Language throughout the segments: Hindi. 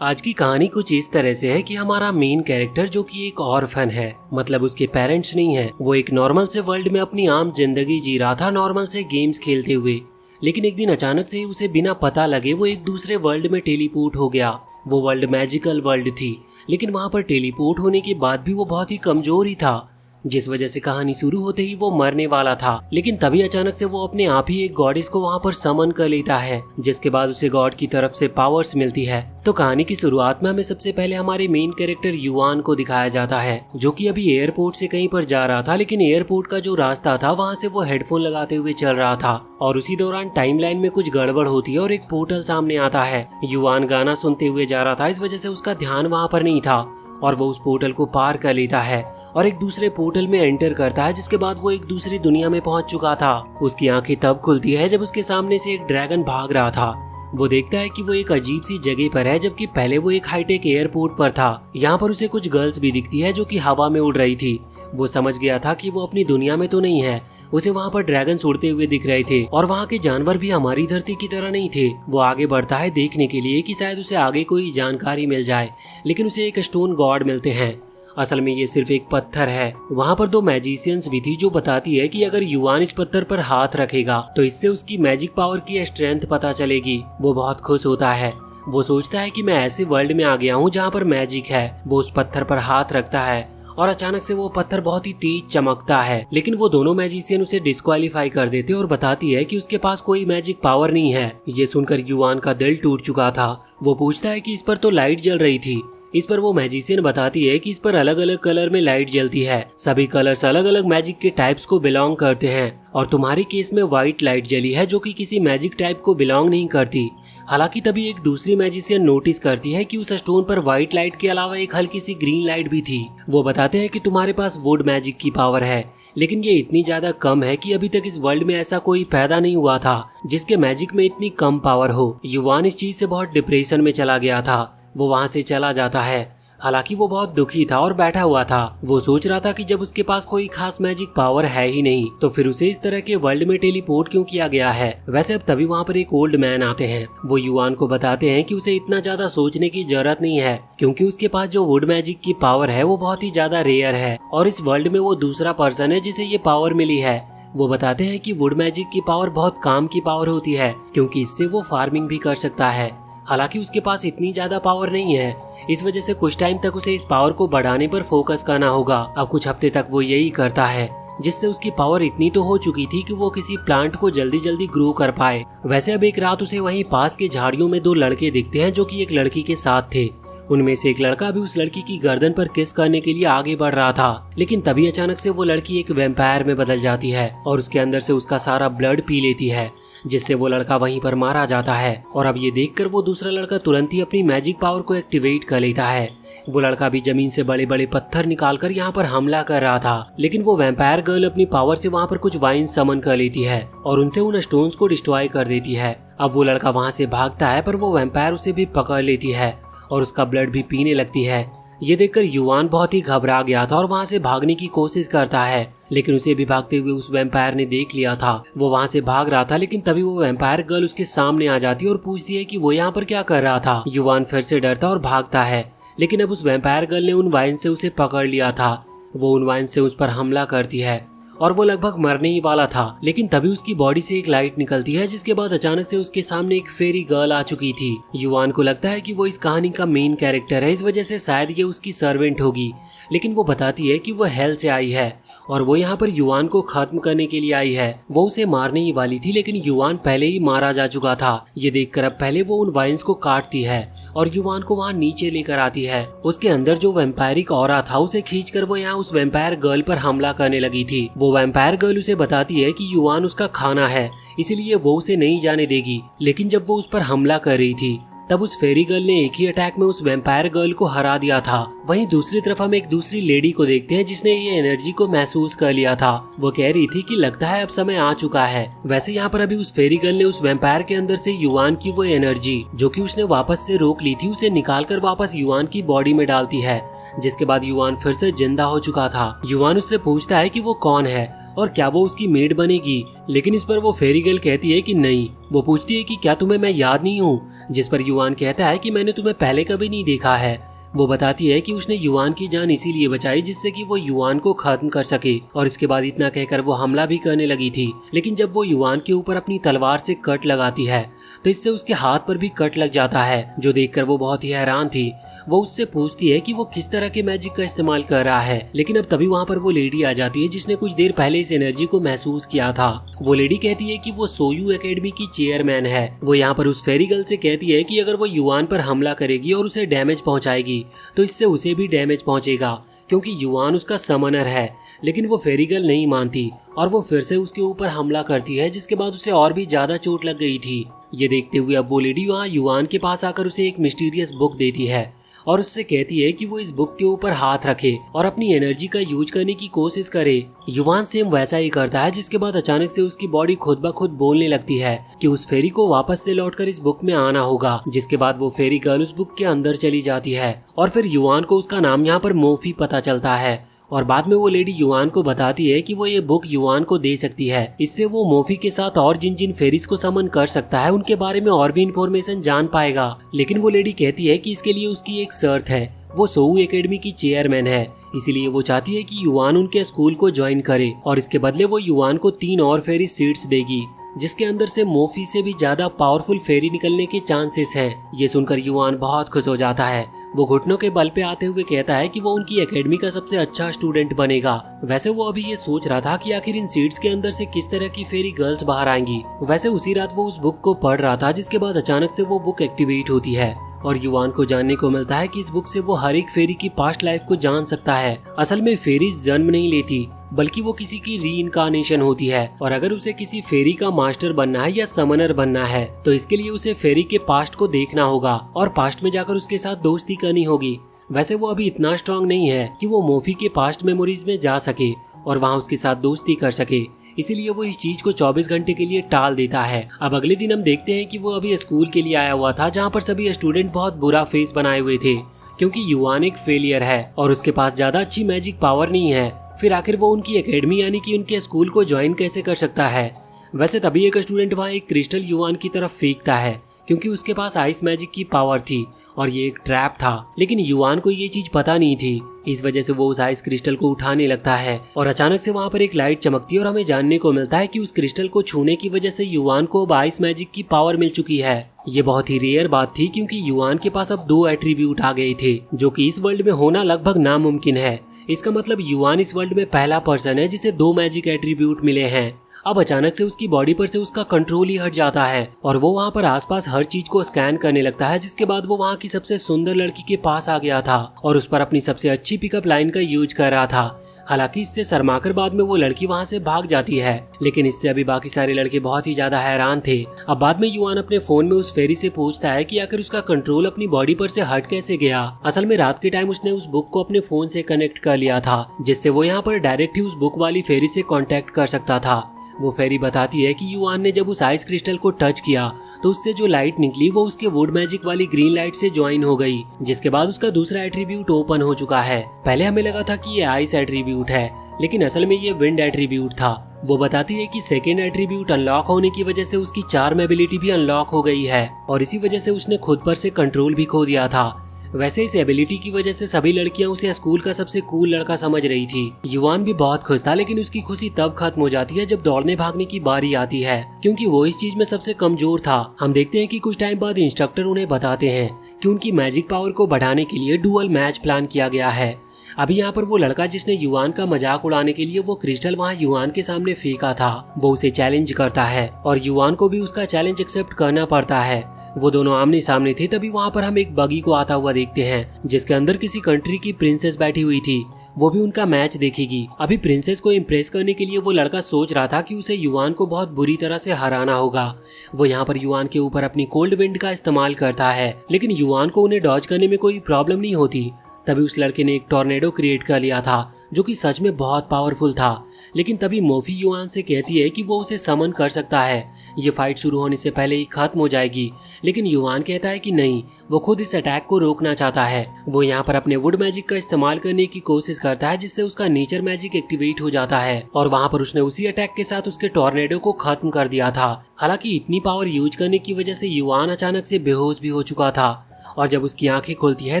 आज की कहानी कुछ इस तरह से है कि हमारा मेन कैरेक्टर जो कि एक ऑर्फन है, मतलब उसके पेरेंट्स नहीं है, वो एक नॉर्मल से वर्ल्ड में अपनी आम जिंदगी जी रहा था, नॉर्मल से गेम्स खेलते हुए। लेकिन एक दिन अचानक से उसे बिना पता लगे वो एक दूसरे वर्ल्ड में टेलीपोर्ट हो गया। वो वर्ल्ड मैजिकल वर्ल्ड थी, लेकिन वहाँ पर टेलीपोर्ट होने के बाद भी वो बहुत ही कमजोर ही था, जिस वजह से कहानी शुरू होते ही वो मरने वाला था। लेकिन तभी अचानक से वो अपने आप ही एक गॉडेस को वहाँ पर समन कर लेता है, जिसके बाद उसे गॉड की तरफ से पावर्स मिलती है। तो कहानी की शुरुआत में हमें सबसे पहले हमारे मेन कैरेक्टर युआन को दिखाया जाता है, जो कि अभी एयरपोर्ट से कहीं पर जा रहा था। लेकिन एयरपोर्ट का जो रास्ता था वहाँ से वो हेडफोन लगाते हुए चल रहा था, और उसी दौरान टाइमलाइन में कुछ गड़बड़ होती है और एक पोर्टल सामने आता है। युआन गाना सुनते हुए जा रहा था, इस वजह से उसका ध्यान वहाँ पर नहीं था, और वो उस पोर्टल को पार कर लेता है और एक दूसरे पोर्टल में एंटर करता है, जिसके बाद वो एक दूसरी दुनिया में पहुंच चुका था। उसकी आंखें तब खुलती है जब उसके सामने से एक ड्रैगन भाग रहा था। वो देखता है कि वो एक अजीब सी जगह पर है, जबकि पहले वो एक हाईटेक एयरपोर्ट पर था। यहाँ पर उसे कुछ गर्ल्स भी दिखती है जो कि हवा में उड़ रही थी। वो समझ गया था कि वो अपनी दुनिया में तो नहीं है, उसे वहाँ पर ड्रैगन उड़ते हुए दिख रहे थे, और वहाँ के जानवर भी हमारी धरती की तरह नहीं थे। वो आगे बढ़ता है देखने के लिए कि शायद उसे आगे कोई जानकारी मिल जाए, लेकिन उसे एक स्टोन गॉड मिलते हैं। असल में ये सिर्फ एक पत्थर है। वहाँ पर दो मैजिशियंस भी थी जो बताती है कि अगर युआन इस पत्थर पर हाथ रखेगा तो इससे उसकी मैजिक पावर की स्ट्रेंथ पता चलेगी। वो बहुत खुश होता है। वो सोचता है कि मैं ऐसे वर्ल्ड में आ गया हूँ जहाँ पर मैजिक है। वो उस पत्थर पर हाथ रखता है और अचानक से वो पत्थर बहुत ही तेज चमकता है, लेकिन वो दोनों मैजिशियन उसे डिस्क्वालीफाई कर देते और बताती है कि उसके पास कोई मैजिक पावर नहीं है। ये सुनकर युआन का दिल टूट चुका था। वो पूछता है कि इस पर तो लाइट जल रही थी। इस पर वो मैजिशियन बताती है कि इस पर अलग अलग कलर में लाइट जलती है। सभी कलर्स अलग अलग मैजिक के टाइप्स को बिलोंग करते हैं, और तुम्हारे केस में व्हाइट लाइट जली है जो कि किसी मैजिक टाइप को बिलोंग नहीं करती। हालांकि तभी एक दूसरी मैजिशियन नोटिस करती है कि उस स्टोन पर व्हाइट लाइट के अलावा एक हल्की सी ग्रीन लाइट भी थी। वो बताते हैं कि तुम्हारे पास वुड मैजिक की पावर है, लेकिन ये इतनी ज्यादा कम है कि अभी तक इस वर्ल्ड में ऐसा कोई पैदा नहीं हुआ था जिसके मैजिक में इतनी कम पावर हो। युआन इस चीज से बहुत डिप्रेशन में चला गया था। वो वहाँ से चला जाता है। हालांकि वो बहुत दुखी था और बैठा हुआ था। वो सोच रहा था कि जब उसके पास कोई खास मैजिक पावर है ही नहीं, तो फिर उसे इस तरह के वर्ल्ड में टेलीपोर्ट क्यों किया गया है। वैसे अब तभी वहाँ पर एक ओल्ड मैन आते हैं। वो युआन को बताते हैं कि उसे इतना ज्यादा सोचने की जरूरत नहीं है, क्योंकि उसके पास जो वुड मैजिक की पावर है वो बहुत ही ज्यादा रेयर है, और इस वर्ल्ड में वो दूसरा पर्सन है जिसे ये पावर मिली है। वो बताते हैं कि वुड मैजिक की पावर बहुत काम की पावर होती है, क्योंकि इससे वो फार्मिंग भी कर सकता है। हालांकि उसके पास इतनी ज्यादा पावर नहीं है, इस वजह से कुछ टाइम तक उसे इस पावर को बढ़ाने पर फोकस करना होगा। अब कुछ हफ्ते तक वो यही करता है, जिससे उसकी पावर इतनी तो हो चुकी थी कि वो किसी प्लांट को जल्दी जल्दी ग्रो कर पाए। वैसे अब एक रात उसे वहीं पास के झाड़ियों में दो लड़के दिखते हैं जो कि एक लड़की के साथ थे। उनमें से एक लड़का भी उस लड़की की गर्दन पर किस करने के लिए आगे बढ़ रहा था, लेकिन तभी अचानक से वो लड़की एक वैम्पायर में बदल जाती है और उसके अंदर से उसका सारा ब्लड पी लेती है, जिससे वो लड़का वहीं पर मारा जाता है। और अब ये देखकर वो दूसरा लड़का तुरंत ही अपनी मैजिक पावर को एक्टिवेट कर लेता है। वो लड़का भी जमीन से बड़े बड़े पत्थर निकालकर यहाँ पर हमला कर रहा था, लेकिन वो वैम्पायर गर्ल अपनी पावर से वहाँ पर कुछ वाइन समन कर लेती है और उनसे उन स्टोन्स को डिस्ट्रॉय कर देती है। अब वो लड़का वहाँ से भागता है, पर वो वैम्पायर उसे भी पकड़ लेती है और उसका ब्लड भी पीने लगती है। ये देखकर युआन बहुत ही घबरा गया था और वहाँ से भागने की कोशिश करता है, लेकिन उसे भी भागते हुए उस वैम्पायर ने देख लिया था। वो वहाँ से भाग रहा था, लेकिन तभी वो वैम्पायर गर्ल उसके सामने आ जाती है और पूछती है कि वो यहाँ पर क्या कर रहा था। युआन फिर से डरता और भागता है, लेकिन अब उस वैम्पायर गर्ल ने उन वाइन से उसे पकड़ लिया था। वो उन वाइन से उस पर हमला करती है और वो लगभग मरने ही वाला था, लेकिन तभी उसकी बॉडी से एक लाइट निकलती है, जिसके बाद अचानक से उसके सामने एक फेरी गर्ल आ चुकी थी। युआन को लगता है कि वो इस कहानी का मेन कैरेक्टर है, इस वजह से शायद ये उसकी सर्वेंट होगी, लेकिन वो बताती है कि वो हेल से आई है और वो यहाँ पर युआन को खत्म करने के लिए आई है। वो उसे मारने ही वाली थी, लेकिन युआन पहले ही मारा जा चुका था। ये देखकर अब पहले वो उन वाइन्स को काटती है और युआन को वहाँ नीचे लेकर आती है। उसके अंदर जो वैम्पायरिक ऑरा था उसे खींचकर वो यहाँ उस वैम्पायर गर्ल पर हमला करने लगी थी। वो वैम्पायर गर्ल उसे बताती है कि युआन उसका खाना है, इसलिए वो उसे नहीं जाने देगी, लेकिन जब वो उस पर हमला कर रही थी तब उस फेरी गर्ल ने एक ही अटैक में उस वैम्पायर गर्ल को हरा दिया था। वहीं दूसरी तरफ हम एक दूसरी लेडी को देखते हैं जिसने ये एनर्जी को महसूस कर लिया था। वो कह रही थी कि लगता है अब समय आ चुका है। वैसे यहाँ पर अभी उस फेरी गर्ल ने उस वैम्पायर के अंदर से युआन की वो एनर्जी जो कि उसने वापस से रोक ली थी उसे निकालकर वापस युआन की बॉडी में डालती है, जिसके बाद युआन फिर से जिंदा हो चुका था। युआन उससे पूछता है कि वो कौन है और क्या वो उसकी मेड बनेगी। लेकिन इस पर वो फेरी गर्ल कहती है कि नहीं। वो पूछती है कि क्या तुम्हें मैं याद नहीं हूँ, जिस पर युआन कहता है कि मैंने तुम्हें पहले कभी नहीं देखा है। वो बताती है कि उसने युआन की जान इसीलिए बचाई जिससे कि वो युआन को खत्म कर सके, और इसके बाद इतना कहकर वो हमला भी करने लगी थी। लेकिन जब वो युआन के ऊपर अपनी तलवार से कट लगाती है तो इससे उसके हाथ पर भी कट लग जाता है, जो देखकर वो बहुत ही हैरान थी। वो उससे पूछती है कि वो किस तरह के मैजिक का इस्तेमाल कर रहा है। लेकिन अब तभी वहाँ पर वो लेडी आ जाती है जिसने कुछ देर पहले इस एनर्जी को महसूस किया था। वो लेडी कहती है कि वो सोयू एकेडमी की चेयरमैन है। वो यहाँ पर उस फेरी गर्ल से कहती है कि अगर वो युआन पर हमला करेगी और उसे डैमेज पहुंचाएगी तो इससे उसे भी डैमेज पहुंचेगा, क्योंकि युआन उसका समनर है। लेकिन वो फेरी गर्ल नहीं मानती और वो फिर से उसके ऊपर हमला करती है, जिसके बाद उसे और भी ज्यादा चोट लग गई थी। ये देखते हुए अब वो लेडी वहाँ युआन के पास आकर उसे एक मिस्टीरियस बुक देती है और उससे कहती है कि वो इस बुक के ऊपर हाथ रखे और अपनी एनर्जी का यूज करने की कोशिश करे। युआन सेम वैसा ही करता है, जिसके बाद अचानक से उसकी बॉडी खुद ब खुद बोलने लगती है कि उस फेरी को वापस से लौटकर इस बुक में आना होगा। जिसके बाद वो फेरी गर्ल उस बुक के अंदर चली जाती है और फिर युआन को उसका नाम यहाँ पर मोफी पता चलता है। और बाद में वो लेडी युआन को बताती है कि वो ये बुक युआन को दे सकती है, इससे वो मोफी के साथ और जिन जिन फेरीज को समन कर सकता है उनके बारे में और भी इंफॉर्मेशन जान पाएगा। लेकिन वो लेडी कहती है कि इसके लिए उसकी एक शर्त है। वो सोऊ एकेडमी की चेयरमैन है, इसीलिए वो चाहती है कि युआन उनके स्कूल को ज्वाइन करे और इसके बदले वो युआन को 3 और फेरी सीट्स देगी, जिसके अंदर से मोफी से भी ज्यादा पावरफुल फेरी निकलने के चांसेस हैं। ये सुनकर युआन बहुत खुश हो जाता है। वो घुटनों के बल पे आते हुए कहता है कि वो उनकी एकेडमी का सबसे अच्छा स्टूडेंट बनेगा। वैसे वो अभी ये सोच रहा था कि आखिर इन सीट्स के अंदर से किस तरह की फेरी गर्ल्स बाहर आएंगी। वैसे उसी रात वो उस बुक को पढ़ रहा था, जिसके बाद अचानक से वो बुक एक्टिवेट होती है और युआन को जानने को मिलता है कि इस बुक से वो हर एक फेरी की पास्ट लाइफ को जान सकता है। असल में फेरीज जन्म नहीं लेती, बल्कि वो किसी की री इनकारनेशन होती है, और अगर उसे किसी फेरी का मास्टर बनना है या समनर बनना है तो इसके लिए उसे फेरी के पास्ट को देखना होगा और पास्ट में जाकर उसके साथ दोस्ती करनी होगी। वैसे वो अभी इतना स्ट्रांग नहीं है कि वो मोफी के पास्ट मेमोरीज में जा सके और वहाँ उसके साथ दोस्ती कर सके, इसीलिए वो इस चीज को 24 घंटे के लिए टाल देता है। अब अगले दिन हम देखते हैं कि वो अभी स्कूल के लिए आया हुआ था, जहाँ पर सभी स्टूडेंट बहुत बुरा फेस बनाए हुए थे, क्योंकि युआन एक फेलियर है और उसके पास ज्यादा अच्छी मैजिक पावर नहीं है। फिर आखिर वो उनकी एकेडमी यानी कि उनके स्कूल को ज्वाइन कैसे कर सकता है। वैसे तभी एक स्टूडेंट वहाँ एक क्रिस्टल युआन की तरफ फेंकता है, क्योंकि उसके पास आइस मैजिक की पावर थी और ये एक ट्रैप था। लेकिन युआन को ये चीज पता नहीं थी, इस वजह से वो उस आइस क्रिस्टल को उठाने लगता है और अचानक से वहाँ पर एक लाइट चमकती है और हमें जानने को मिलता है कि उस क्रिस्टल को छूने की वजह से युआन को अब आइस मैजिक की पावर मिल चुकी है। ये बहुत ही रेयर बात थी, क्योंकि युआन के पास अब 2 एट्रीब्यूट आ गए थे, जो कि इस वर्ल्ड में होना लगभग नामुमकिन है। इसका मतलब युआन इस वर्ल्ड में पहला पर्सन है जिसे 2 मैजिक एट्रीब्यूट मिले हैं। अब अचानक से उसकी बॉडी पर से उसका कंट्रोल ही हट जाता है और वो वहाँ पर आसपास हर चीज को स्कैन करने लगता है, जिसके बाद वो वहाँ की सबसे सुंदर लड़की के पास आ गया था और उस पर अपनी सबसे अच्छी पिकअप लाइन का यूज कर रहा था। हालांकि इससे शर्माकर बाद में वो लड़की वहाँ से भाग जाती है, लेकिन इससे अभी बाकी सारे लड़के बहुत ही ज्यादा हैरान थे। अब बाद में युआन अपने फोन में उस फेरी से पूछता है कि आखिर उसका कंट्रोल अपनी बॉडी पर से हट कैसे गया। असल में रात के टाइम उसने उस बुक को अपने फोन से कनेक्ट कर लिया था, जिससे वो यहाँ पर डायरेक्ट ही उस बुक वाली फेरी से कॉन्टेक्ट कर सकता था। वो फेरी बताती है कि युआन ने जब उस आइस क्रिस्टल को टच किया तो उससे जो लाइट निकली वो उसके वुड मैजिक वाली ग्रीन लाइट से ज्वाइन हो गई, जिसके बाद उसका दूसरा एट्रीब्यूट ओपन हो चुका है। पहले हमें लगा था कि ये आइस एट्रीब्यूट है, लेकिन असल में ये विंड एट्रीब्यूट था। वो बताती है कि सेकेंड एट्रीब्यूट अनलॉक होने की वजह से उसकी चार्म एबिलिटी भी अनलॉक हो गई है और इसी वजह से उसने खुद पर से कंट्रोल भी खो दिया था। वैसे इस एबिलिटी की वजह से सभी लड़कियां उसे स्कूल का सबसे कूल लड़का समझ रही थी। युआन भी बहुत खुश था, लेकिन उसकी खुशी तब खत्म हो जाती है जब दौड़ने भागने की बारी आती है, क्योंकि वो इस चीज में सबसे कमजोर था। हम देखते हैं कि कुछ टाइम बाद इंस्ट्रक्टर उन्हें बताते हैं कि उनकी मैजिक पावर को बढ़ाने के लिए डुअल मैच प्लान किया गया है। अभी यहाँ पर वो लड़का जिसने युआन का मजाक उड़ाने के लिए वो क्रिस्टल वहाँ युआन के सामने फेंका था, वो उसे चैलेंज करता है और युआन को भी उसका चैलेंज एक्सेप्ट करना पड़ता है। वो दोनों आमने सामने थे। तभी वहाँ पर हम एक बगी को आता हुआ देखते हैं, जिसके अंदर किसी कंट्री की प्रिंसेस बैठी हुई थी। वो भी उनका मैच देखेगी। अभी प्रिंसेस को इम्प्रेस करने के लिए वो लड़का सोच रहा था कि उसे युआन को बहुत बुरी तरह से हराना होगा। वो यहाँ पर युआन के ऊपर अपनी कोल्ड विंड का इस्तेमाल करता है, लेकिन युआन को उन्हें डॉज करने में कोई प्रॉब्लम नहीं होती। तभी उस लड़के ने एक टॉर्नेडो क्रिएट कर लिया था, जो कि सच में बहुत पावरफुल था। लेकिन तभी मोफी युआन से कहती है कि वो उसे समन कर सकता है, ये फाइट शुरू होने से पहले ही खत्म हो जाएगी। लेकिन युआन कहता है कि नहीं, वो खुद इस अटैक को रोकना चाहता है। वो यहाँ पर अपने वुड मैजिक का इस्तेमाल करने की कोशिश करता है, जिससे उसका नेचर मैजिक एक्टिवेट हो जाता है और वहाँ पर उसने उसी अटैक के साथ उसके टॉर्नेडो को खत्म कर दिया था। हालांकि इतनी पावर यूज करने की वजह से युआन अचानक से बेहोश भी हो चुका था और जब उसकी आंखें खुलती है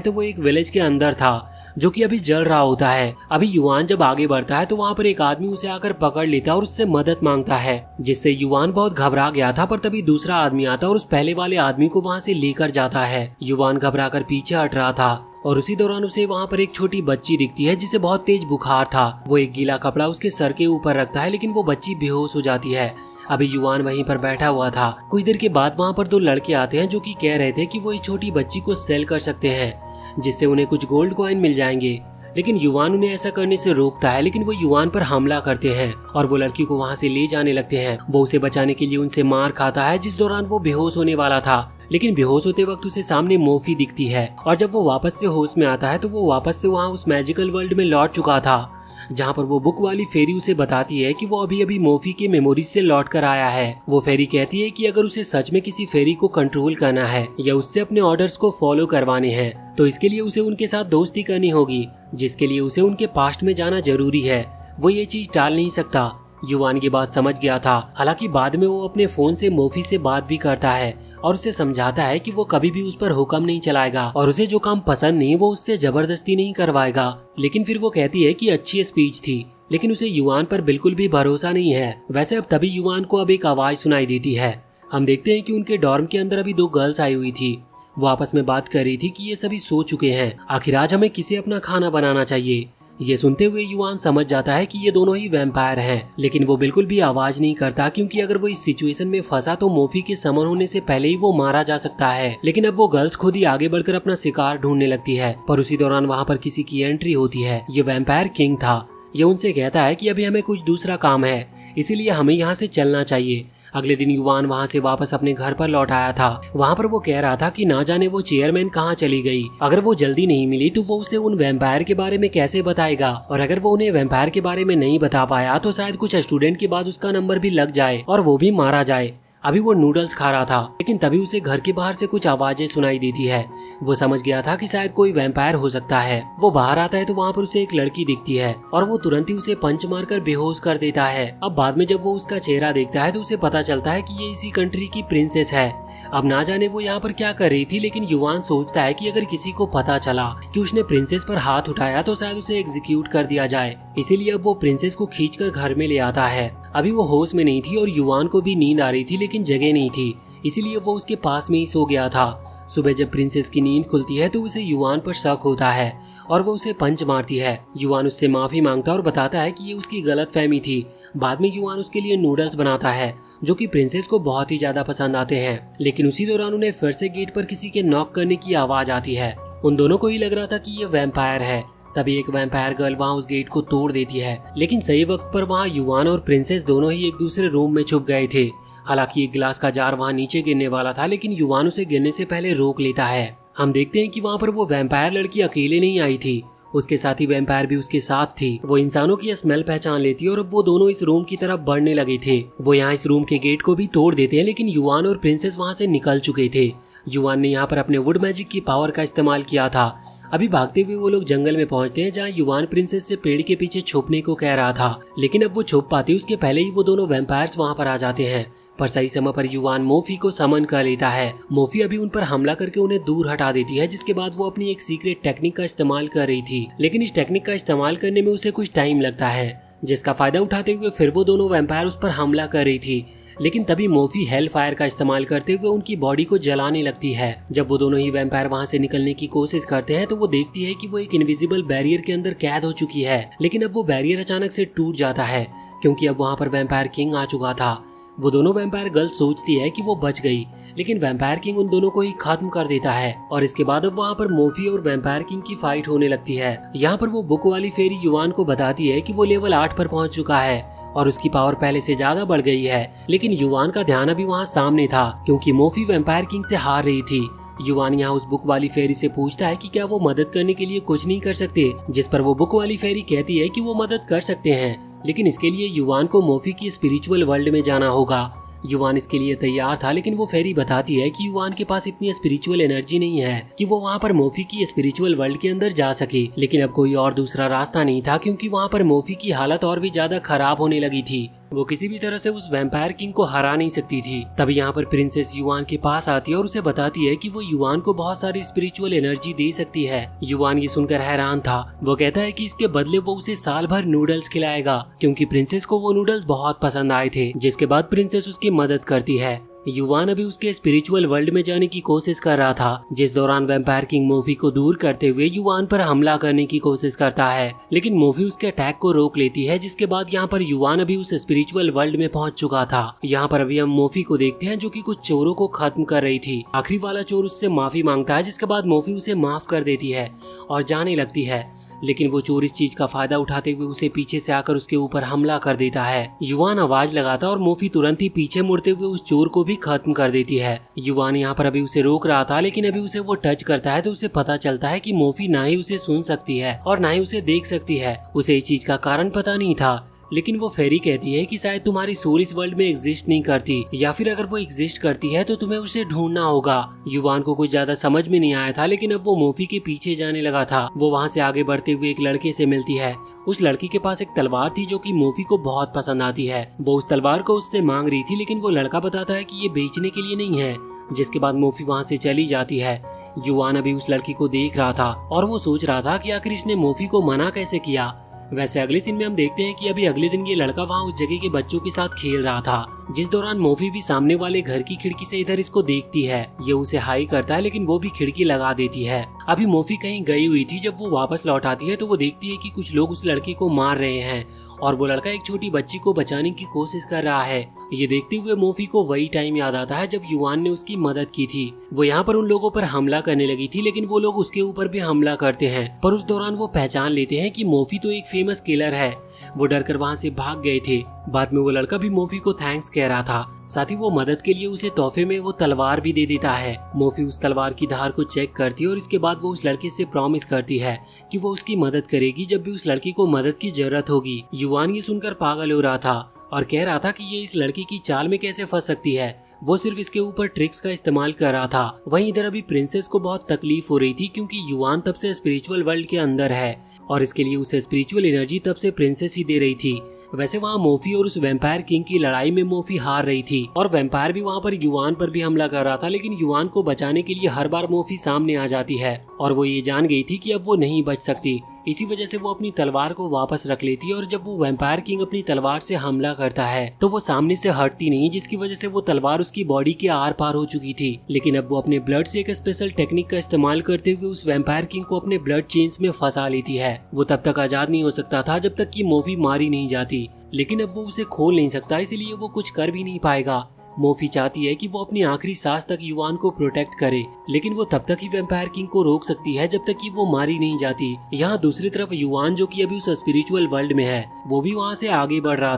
तो वो एक विलेज के अंदर था जो कि अभी जल रहा होता है। अभी युआन जब आगे बढ़ता है तो वहाँ पर एक आदमी उसे आकर पकड़ लेता है और उससे मदद मांगता है, जिससे युआन बहुत घबरा गया था। पर तभी दूसरा आदमी आता और उस पहले वाले आदमी को वहाँ से लेकर जाता है। युआन घबरा कर पीछे हट रहा था और उसी दौरान उसे वहाँ पर एक छोटी बच्ची दिखती है जिसे बहुत तेज बुखार था। वो एक गीला कपड़ा उसके सर के ऊपर रखता है, लेकिन वो बच्ची बेहोश हो जाती है। अभी युआन वहीं पर बैठा हुआ था। कुछ देर के बाद वहाँ पर दो लड़के आते हैं जो कि कह रहे थे कि वो इस छोटी बच्ची को सेल कर सकते हैं, जिससे उन्हें कुछ गोल्ड कॉइन मिल जाएंगे। लेकिन युआन उन्हें ऐसा करने से रोकता है, लेकिन वो युआन पर हमला करते हैं और वो लड़की को वहाँ से ले जाने लगते हैं। वो उसे बचाने के लिए उनसे मार खाता है, जिस दौरान वो बेहोश होने वाला था। लेकिन बेहोश होते वक्त उसे सामने मोफी दिखती है और जब वो वापस से होश में आता है तो वो वापस से वहाँ उस मैजिकल वर्ल्ड में लौट चुका था, जहाँ पर वो बुक वाली फेरी उसे बताती है कि वो अभी अभी मोफी के मेमोरीज से लौट कर आया है। वो फेरी कहती है कि अगर उसे सच में किसी फेरी को कंट्रोल करना है या उससे अपने ऑर्डर्स को फॉलो करवाने हैं तो इसके लिए उसे उनके साथ दोस्ती करनी होगी, जिसके लिए उसे उनके पास्ट में जाना जरूरी है। वो ये चीज टाल नहीं सकता। युआन ये बात समझ गया था। हालांकि बाद में वो अपने फोन से मोफी से बात भी करता है और उसे समझाता है कि वो कभी भी उस पर हुक्म नहीं चलाएगा और उसे जो काम पसंद नहीं वो उससे जबरदस्ती नहीं करवाएगा। लेकिन फिर वो कहती है कि अच्छी स्पीच थी, लेकिन उसे युआन पर बिल्कुल भी भरोसा नहीं है। वैसे अब तभी युआन को अब एक आवाज सुनाई देती है। हम देखते हैं कि उनके डॉर्म के अंदर अभी दो गर्ल्स आई हुई थी। वो आपस में बात कर रही थी कि ये सभी सो चुके हैं, आखिर आज हमें किसे अपना खाना बनाना चाहिए। ये सुनते हुए युआन समझ जाता है कि ये दोनों ही वैम्पायर हैं, लेकिन वो बिल्कुल भी आवाज नहीं करता, क्योंकि अगर वो इस सिचुएशन में फंसा तो मोफी के समन होने से पहले ही वो मारा जा सकता है। लेकिन अब वो गर्ल्स खुद ही आगे बढ़कर अपना शिकार ढूंढने लगती है। पर उसी दौरान वहाँ पर किसी की एंट्री होती है। ये वैम्पायर किंग था। ये उनसे कहता है कि अभी हमें कुछ दूसरा काम है, इसीलिए हमें यहाँ से चलना चाहिए। अगले दिन युआन वहाँ से वापस अपने घर पर लौट आया था। वहाँ पर वो कह रहा था कि ना जाने वो चेयरमैन कहाँ चली गई। अगर वो जल्दी नहीं मिली तो वो उसे उन वैम्पायर के बारे में कैसे बताएगा, और अगर वो उन्हें वैम्पायर के बारे में नहीं बता पाया तो शायद कुछ स्टूडेंट के बाद उसका नंबर भी लग जाए और वो भी मारा जाए। अभी वो नूडल्स खा रहा था, लेकिन तभी उसे घर के बाहर से कुछ आवाजें सुनाई देती है। वो समझ गया था कि शायद कोई वैम्पायर हो सकता है। वो बाहर आता है तो वहाँ पर उसे एक लड़की दिखती है और वो तुरंत ही उसे पंच मारकर बेहोश कर देता है। अब बाद में जब वो उसका चेहरा देखता है तो उसे पता चलता है कि ये इसी कंट्री की प्रिंसेस है। अब ना जाने वो यहाँ पर क्या कर रही थी, लेकिन युआन सोचता है कि अगर किसी को पता चला कि उसने प्रिंसेस पर हाथ उठाया तो शायद उसे एग्जीक्यूट कर दिया जाए। इसीलिए अब वो प्रिंसेस को खींचकर घर में ले आता है। अभी वो होश में नहीं थी और युआन को भी नींद आ रही थी, लेकिन जगह नहीं थी, इसीलिए वो उसके पास में ही सो गया था। सुबह जब प्रिंसेस की नींद खुलती है तो उसे युआन पर शक होता है और वो उसे पंच मारती है। युआन उससे माफी मांगता है और बताता है कि ये उसकी गलतफहमी थी। बाद में युआन उसके लिए नूडल्स बनाता है जो कि प्रिंसेस को बहुत ही ज्यादा पसंद आते हैं। लेकिन उसी दौरान उन्हें फिर से गेट पर किसी के नॉक करने की आवाज आती है। उन दोनों को ही लग रहा था कि ये वैम्पायर है। तभी एक वैम्पायर गर्ल वहाँ उस गेट को तोड़ देती है, लेकिन सही वक्त पर वहाँ युआन और प्रिंसेस दोनों ही एक दूसरे रूम में छुप गए थे। हालांकि एक गिलास का जार वहाँ नीचे गिरने वाला था, लेकिन युआन उसे गिरने से पहले रोक लेता है। हम देखते हैं कि वहाँ पर वो वैम्पायर लड़की अकेले नहीं आई थी, उसके साथ ही वैम्पायर भी उसके साथ थी। वो इंसानों की स्मेल पहचान लेती है और अब वो दोनों इस रूम की तरफ बढ़ने लगे थे। वो यहाँ इस रूम के गेट को भी तोड़ देते हैं, लेकिन युआन और प्रिंसेस वहाँ से निकल चुके थे। युआन ने यहाँ पर अपने वुड मैजिक की पावर का इस्तेमाल किया था। अभी भागते हुए वो लोग जंगल में पहुंचते हैं, जहाँ युआन प्रिंसेस से पेड़ के पीछे छुपने को कह रहा था, लेकिन अब वो छुप पाती उसके पहले ही वो दोनों वैम्पायर्स वहाँ पर आ जाते हैं। पर सही समय पर युआन मोफी को समन कर लेता है। मोफी अभी उन पर हमला करके उन्हें दूर हटा देती है, जिसके बाद वो अपनी एक सीक्रेट टेक्निक का इस्तेमाल कर रही थी। लेकिन इस टेक्निक का इस्तेमाल करने में उसे कुछ टाइम लगता है, जिसका फायदा उठाते हुए फिर वो दोनों वैम्पायर उस पर हमला कर रही थी। लेकिन तभी मोफी हेल फायर का इस्तेमाल करते हुए उनकी बॉडी को जलाने लगती है। जब वो दोनों ही वैम्पायर वहाँ से निकलने की कोशिश करते हैं तो वो देखती है कि वो एक इनविजिबल बैरियर के अंदर कैद हो चुकी है। लेकिन अब वो बैरियर अचानक से टूट जाता है, क्योंकि अब वहाँ पर वैम्पायर किंग आ चुका था। वो दोनों वैम्पायर गर्ल सोचती है कि वो बच गई, लेकिन वैम्पायर किंग उन दोनों को ही खत्म कर देता है। और इसके बाद अब वहाँ पर मोफी और वैम्पायर किंग की फाइट होने लगती है। यहाँ पर वो बुक वाली फेरी युआन को बताती है कि वो लेवल 8 पर पहुँच चुका है और उसकी पावर पहले से ज्यादा बढ़ गई है। लेकिन युआन का ध्यान अभी वहाँ सामने था, क्योंकि मोफी वैम्पायर किंग से हार रही थी। युवान यहाँ उस बुक वाली फेरी से पूछता है कि क्या वो मदद करने के लिए कुछ नहीं कर सकते, जिस पर वो बुक वाली फेरी कहती है कि वो मदद कर सकते हैं, लेकिन इसके लिए युवान को मोफी की स्पिरिचुअल वर्ल्ड में जाना होगा। युवान इसके लिए तैयार था, लेकिन वो फेरी बताती है कि युवान के पास इतनी स्पिरिचुअल एनर्जी नहीं है कि वो वहाँ पर मोफी की स्पिरिचुअल वर्ल्ड के अंदर जा सके। लेकिन अब कोई और दूसरा रास्ता नहीं था, क्योंकि वहाँ पर मोफी की हालत और भी ज्यादा खराब होने लगी थी। वो किसी भी तरह से उस वैम्पायर किंग को हरा नहीं सकती थी। तभी यहाँ पर प्रिंसेस युवान के पास आती है और उसे बताती है कि वो युवान को बहुत सारी स्पिरिचुअल एनर्जी दे सकती है। युवान ये सुनकर हैरान था। वो कहता है कि इसके बदले वो उसे साल भर नूडल्स खिलाएगा, क्योंकि प्रिंसेस को वो नूडल्स बहुत पसंद आए थे। जिसके बाद प्रिंसेस उसकी मदद करती है। युवान अभी उसके स्पिरिचुअल वर्ल्ड में जाने की कोशिश कर रहा था, जिस दौरान वैम्पायर किंग मोफी को दूर करते हुए युवान पर हमला करने की कोशिश करता है, लेकिन मोफी उसके अटैक को रोक लेती है। जिसके बाद यहाँ पर युवान अभी उस स्पिरिचुअल वर्ल्ड में पहुंच चुका था। यहाँ पर अभी हम मोफी को देखते हैं, जो कि कुछ चोरों को खत्म कर रही थी। आखिरी वाला चोर उससे माफी मांगता है, जिसके बाद मोफी उसे माफ कर देती है और जाने लगती है। लेकिन वो चोर इस चीज का फायदा उठाते हुए उसे पीछे से आकर उसके ऊपर हमला कर देता है। युवान आवाज लगाता और मोफी तुरंत ही पीछे मुड़ते हुए उस चोर को भी खत्म कर देती है। युवान यहाँ पर अभी उसे रोक रहा था, लेकिन अभी उसे वो टच करता है तो उसे पता चलता है कि मोफी ना ही उसे सुन सकती है और ना ही उसे देख सकती है। उसे इस चीज का कारण पता नहीं था, लेकिन वो फेरी कहती है कि शायद तुम्हारी सोल इस वर्ल्ड में एग्जिस्ट नहीं करती, या फिर अगर वो एग्जिस्ट करती है तो तुम्हें उसे ढूंढना होगा। युवान को कुछ ज्यादा समझ में नहीं आया था, लेकिन अब वो मोफी के पीछे जाने लगा था। वो वहाँ से आगे बढ़ते हुए एक लड़के से मिलती है। उस लड़की के पास एक तलवार थी, जो कि मोफी को बहुत पसंद आती है। वो उस तलवार को उससे मांग रही थी, लेकिन वो लड़का बताता है कि ये बेचने के लिए नहीं है। जिसके बाद मोफी वहाँ से चली जाती है। युवान अभी उस लड़की को देख रहा था और वो सोच रहा था कि आखिर इसने मोफी को मना कैसे किया। वैसे अगले सीन में हम देखते हैं कि अभी अगले दिन ये लड़का वहाँ उस जगह के बच्चों के साथ खेल रहा था, जिस दौरान मोफी भी सामने वाले घर की खिड़की से इधर इसको देखती है। ये उसे हाई करता है, लेकिन वो भी खिड़की लगा देती है। अभी मोफी कहीं गई हुई थी। जब वो वापस लौट आती है तो वो देखती है कि कुछ लोग उस लड़के को मार रहे हैं और वो लड़का एक छोटी बच्ची को बचाने की कोशिश कर रहा है। ये देखते हुए मोफी को वही टाइम याद आता है जब युवान ने उसकी मदद की थी। वो यहाँ पर उन लोगों पर हमला करने लगी थी, लेकिन वो लोग उसके ऊपर भी हमला करते हैं। पर उस दौरान वो पहचान लेते हैं कि मोफी तो एक फेमस किलर है। वो डरकर वहाँ से भाग गए थे। बाद में वो लड़का भी मोफी को थैंक्स कह रहा था। साथ ही वो मदद के लिए उसे तोहफे में वो तलवार भी दे देता है। मोफी उस तलवार की धार को चेक करती है और इसके बाद वो उस लड़के से प्रॉमिस करती है कि वो उसकी मदद करेगी जब भी उस लड़की को मदद की जरूरत होगी। युवान ये सुनकर पागल हो रहा था और कह रहा था कि ये इस लड़की की चाल में कैसे फंस सकती है। वो सिर्फ इसके ऊपर ट्रिक्स का इस्तेमाल कर रहा था। वहीं इधर अभी प्रिंसेस को बहुत तकलीफ हो रही थी, क्योंकि युवान तब से स्पिरिचुअल वर्ल्ड के अंदर है और इसके लिए उसे स्पिरिचुअल एनर्जी तब से प्रिंसेस ही दे रही थी। वैसे वहाँ मोफी और उस वैम्पायर किंग की लड़ाई में मोफी हार रही थी और वैम्पायर भी वहाँ पर युवान पर भी हमला कर रहा था, लेकिन युवान को बचाने के लिए हर बार मोफी सामने आ जाती है और वो ये जान गई थी कि अब वो नहीं बच सकती। इसी वजह से वो अपनी तलवार को वापस रख लेती है और जब वो वैम्पायर किंग अपनी तलवार से हमला करता है तो वो सामने से हटती नहीं, जिसकी वजह से वो तलवार उसकी बॉडी के आर पार हो चुकी थी। लेकिन अब वो अपने ब्लड से एक स्पेशल टेक्निक का इस्तेमाल करते हुए उस वैम्पायर किंग को अपने ब्लड चेन्स में फंसा लेती है। वो तब तक आजाद नहीं हो सकता था जब तक कि मोफी मारी नहीं जाती, लेकिन अब वो उसे खोल नहीं सकता, इसलिए वो कुछ कर भी नहीं पाएगा। मोफी चाहती है कि वो अपनी आखिरी सांस तक युवान को प्रोटेक्ट करे, लेकिन वो तब तक ही वैम्पायर किंग को रोक सकती है जब तक कि वो मारी नहीं जाती। यहाँ दूसरी तरफ युवान, जो कि अभी उस स्पिरिचुअल वर्ल्ड में है, वो भी वहाँ से आगे बढ़ रहा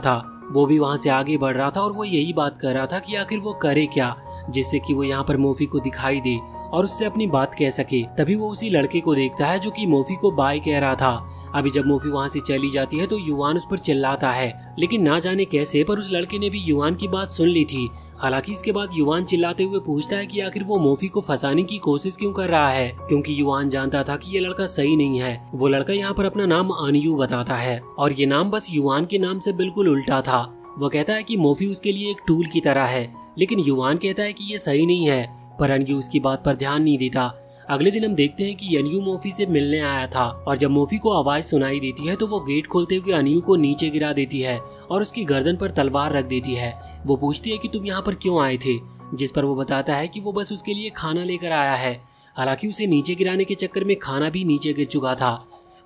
था और वो यही बात कर रहा था कि आखिर वो करे क्या, जिससे कि वो यहाँ पर मोफी को दिखाई दे और उससे अपनी बात कह सके। तभी वो उसी लड़के को देखता है जो कि मोफी को बाय कह रहा था। अभी जब मोफी वहाँ से चली जाती है तो युवान उस पर चिल्लाता है, लेकिन ना जाने कैसे पर उस लड़के ने भी युवान की बात सुन ली थी। हालांकि इसके बाद युवान चिल्लाते हुए पूछता है कि आखिर वो मोफी को फंसाने की कोशिश क्यों कर रहा है, क्योंकि युवान जानता था कि ये लड़का सही नहीं है। वो लड़का यहाँ पर अपना नाम अनयू बताता है और ये नाम बस युवान के नाम से बिल्कुल उल्टा था। वो कहता है कि मोफी उसके लिए एक टूल की तरह है, लेकिन युवान कहता है कि ये सही नहीं है, पर अनयू उसकी बात पर ध्यान नहीं देता। अगले दिन हम देखते हैं कि अनयू मोफी से मिलने आया था और जब मोफी को आवाज सुनाई देती है तो वो गेट खोलते हुए अनयू को नीचे गिरा देती है और उसकी गर्दन पर तलवार रख देती है। वो पूछती है कि तुम यहाँ पर क्यों आए थे, जिस पर वो बताता है कि वो बस उसके लिए खाना लेकर आया है। हालांकि उसे नीचे गिराने के चक्कर में खाना भी नीचे गिर चुका था।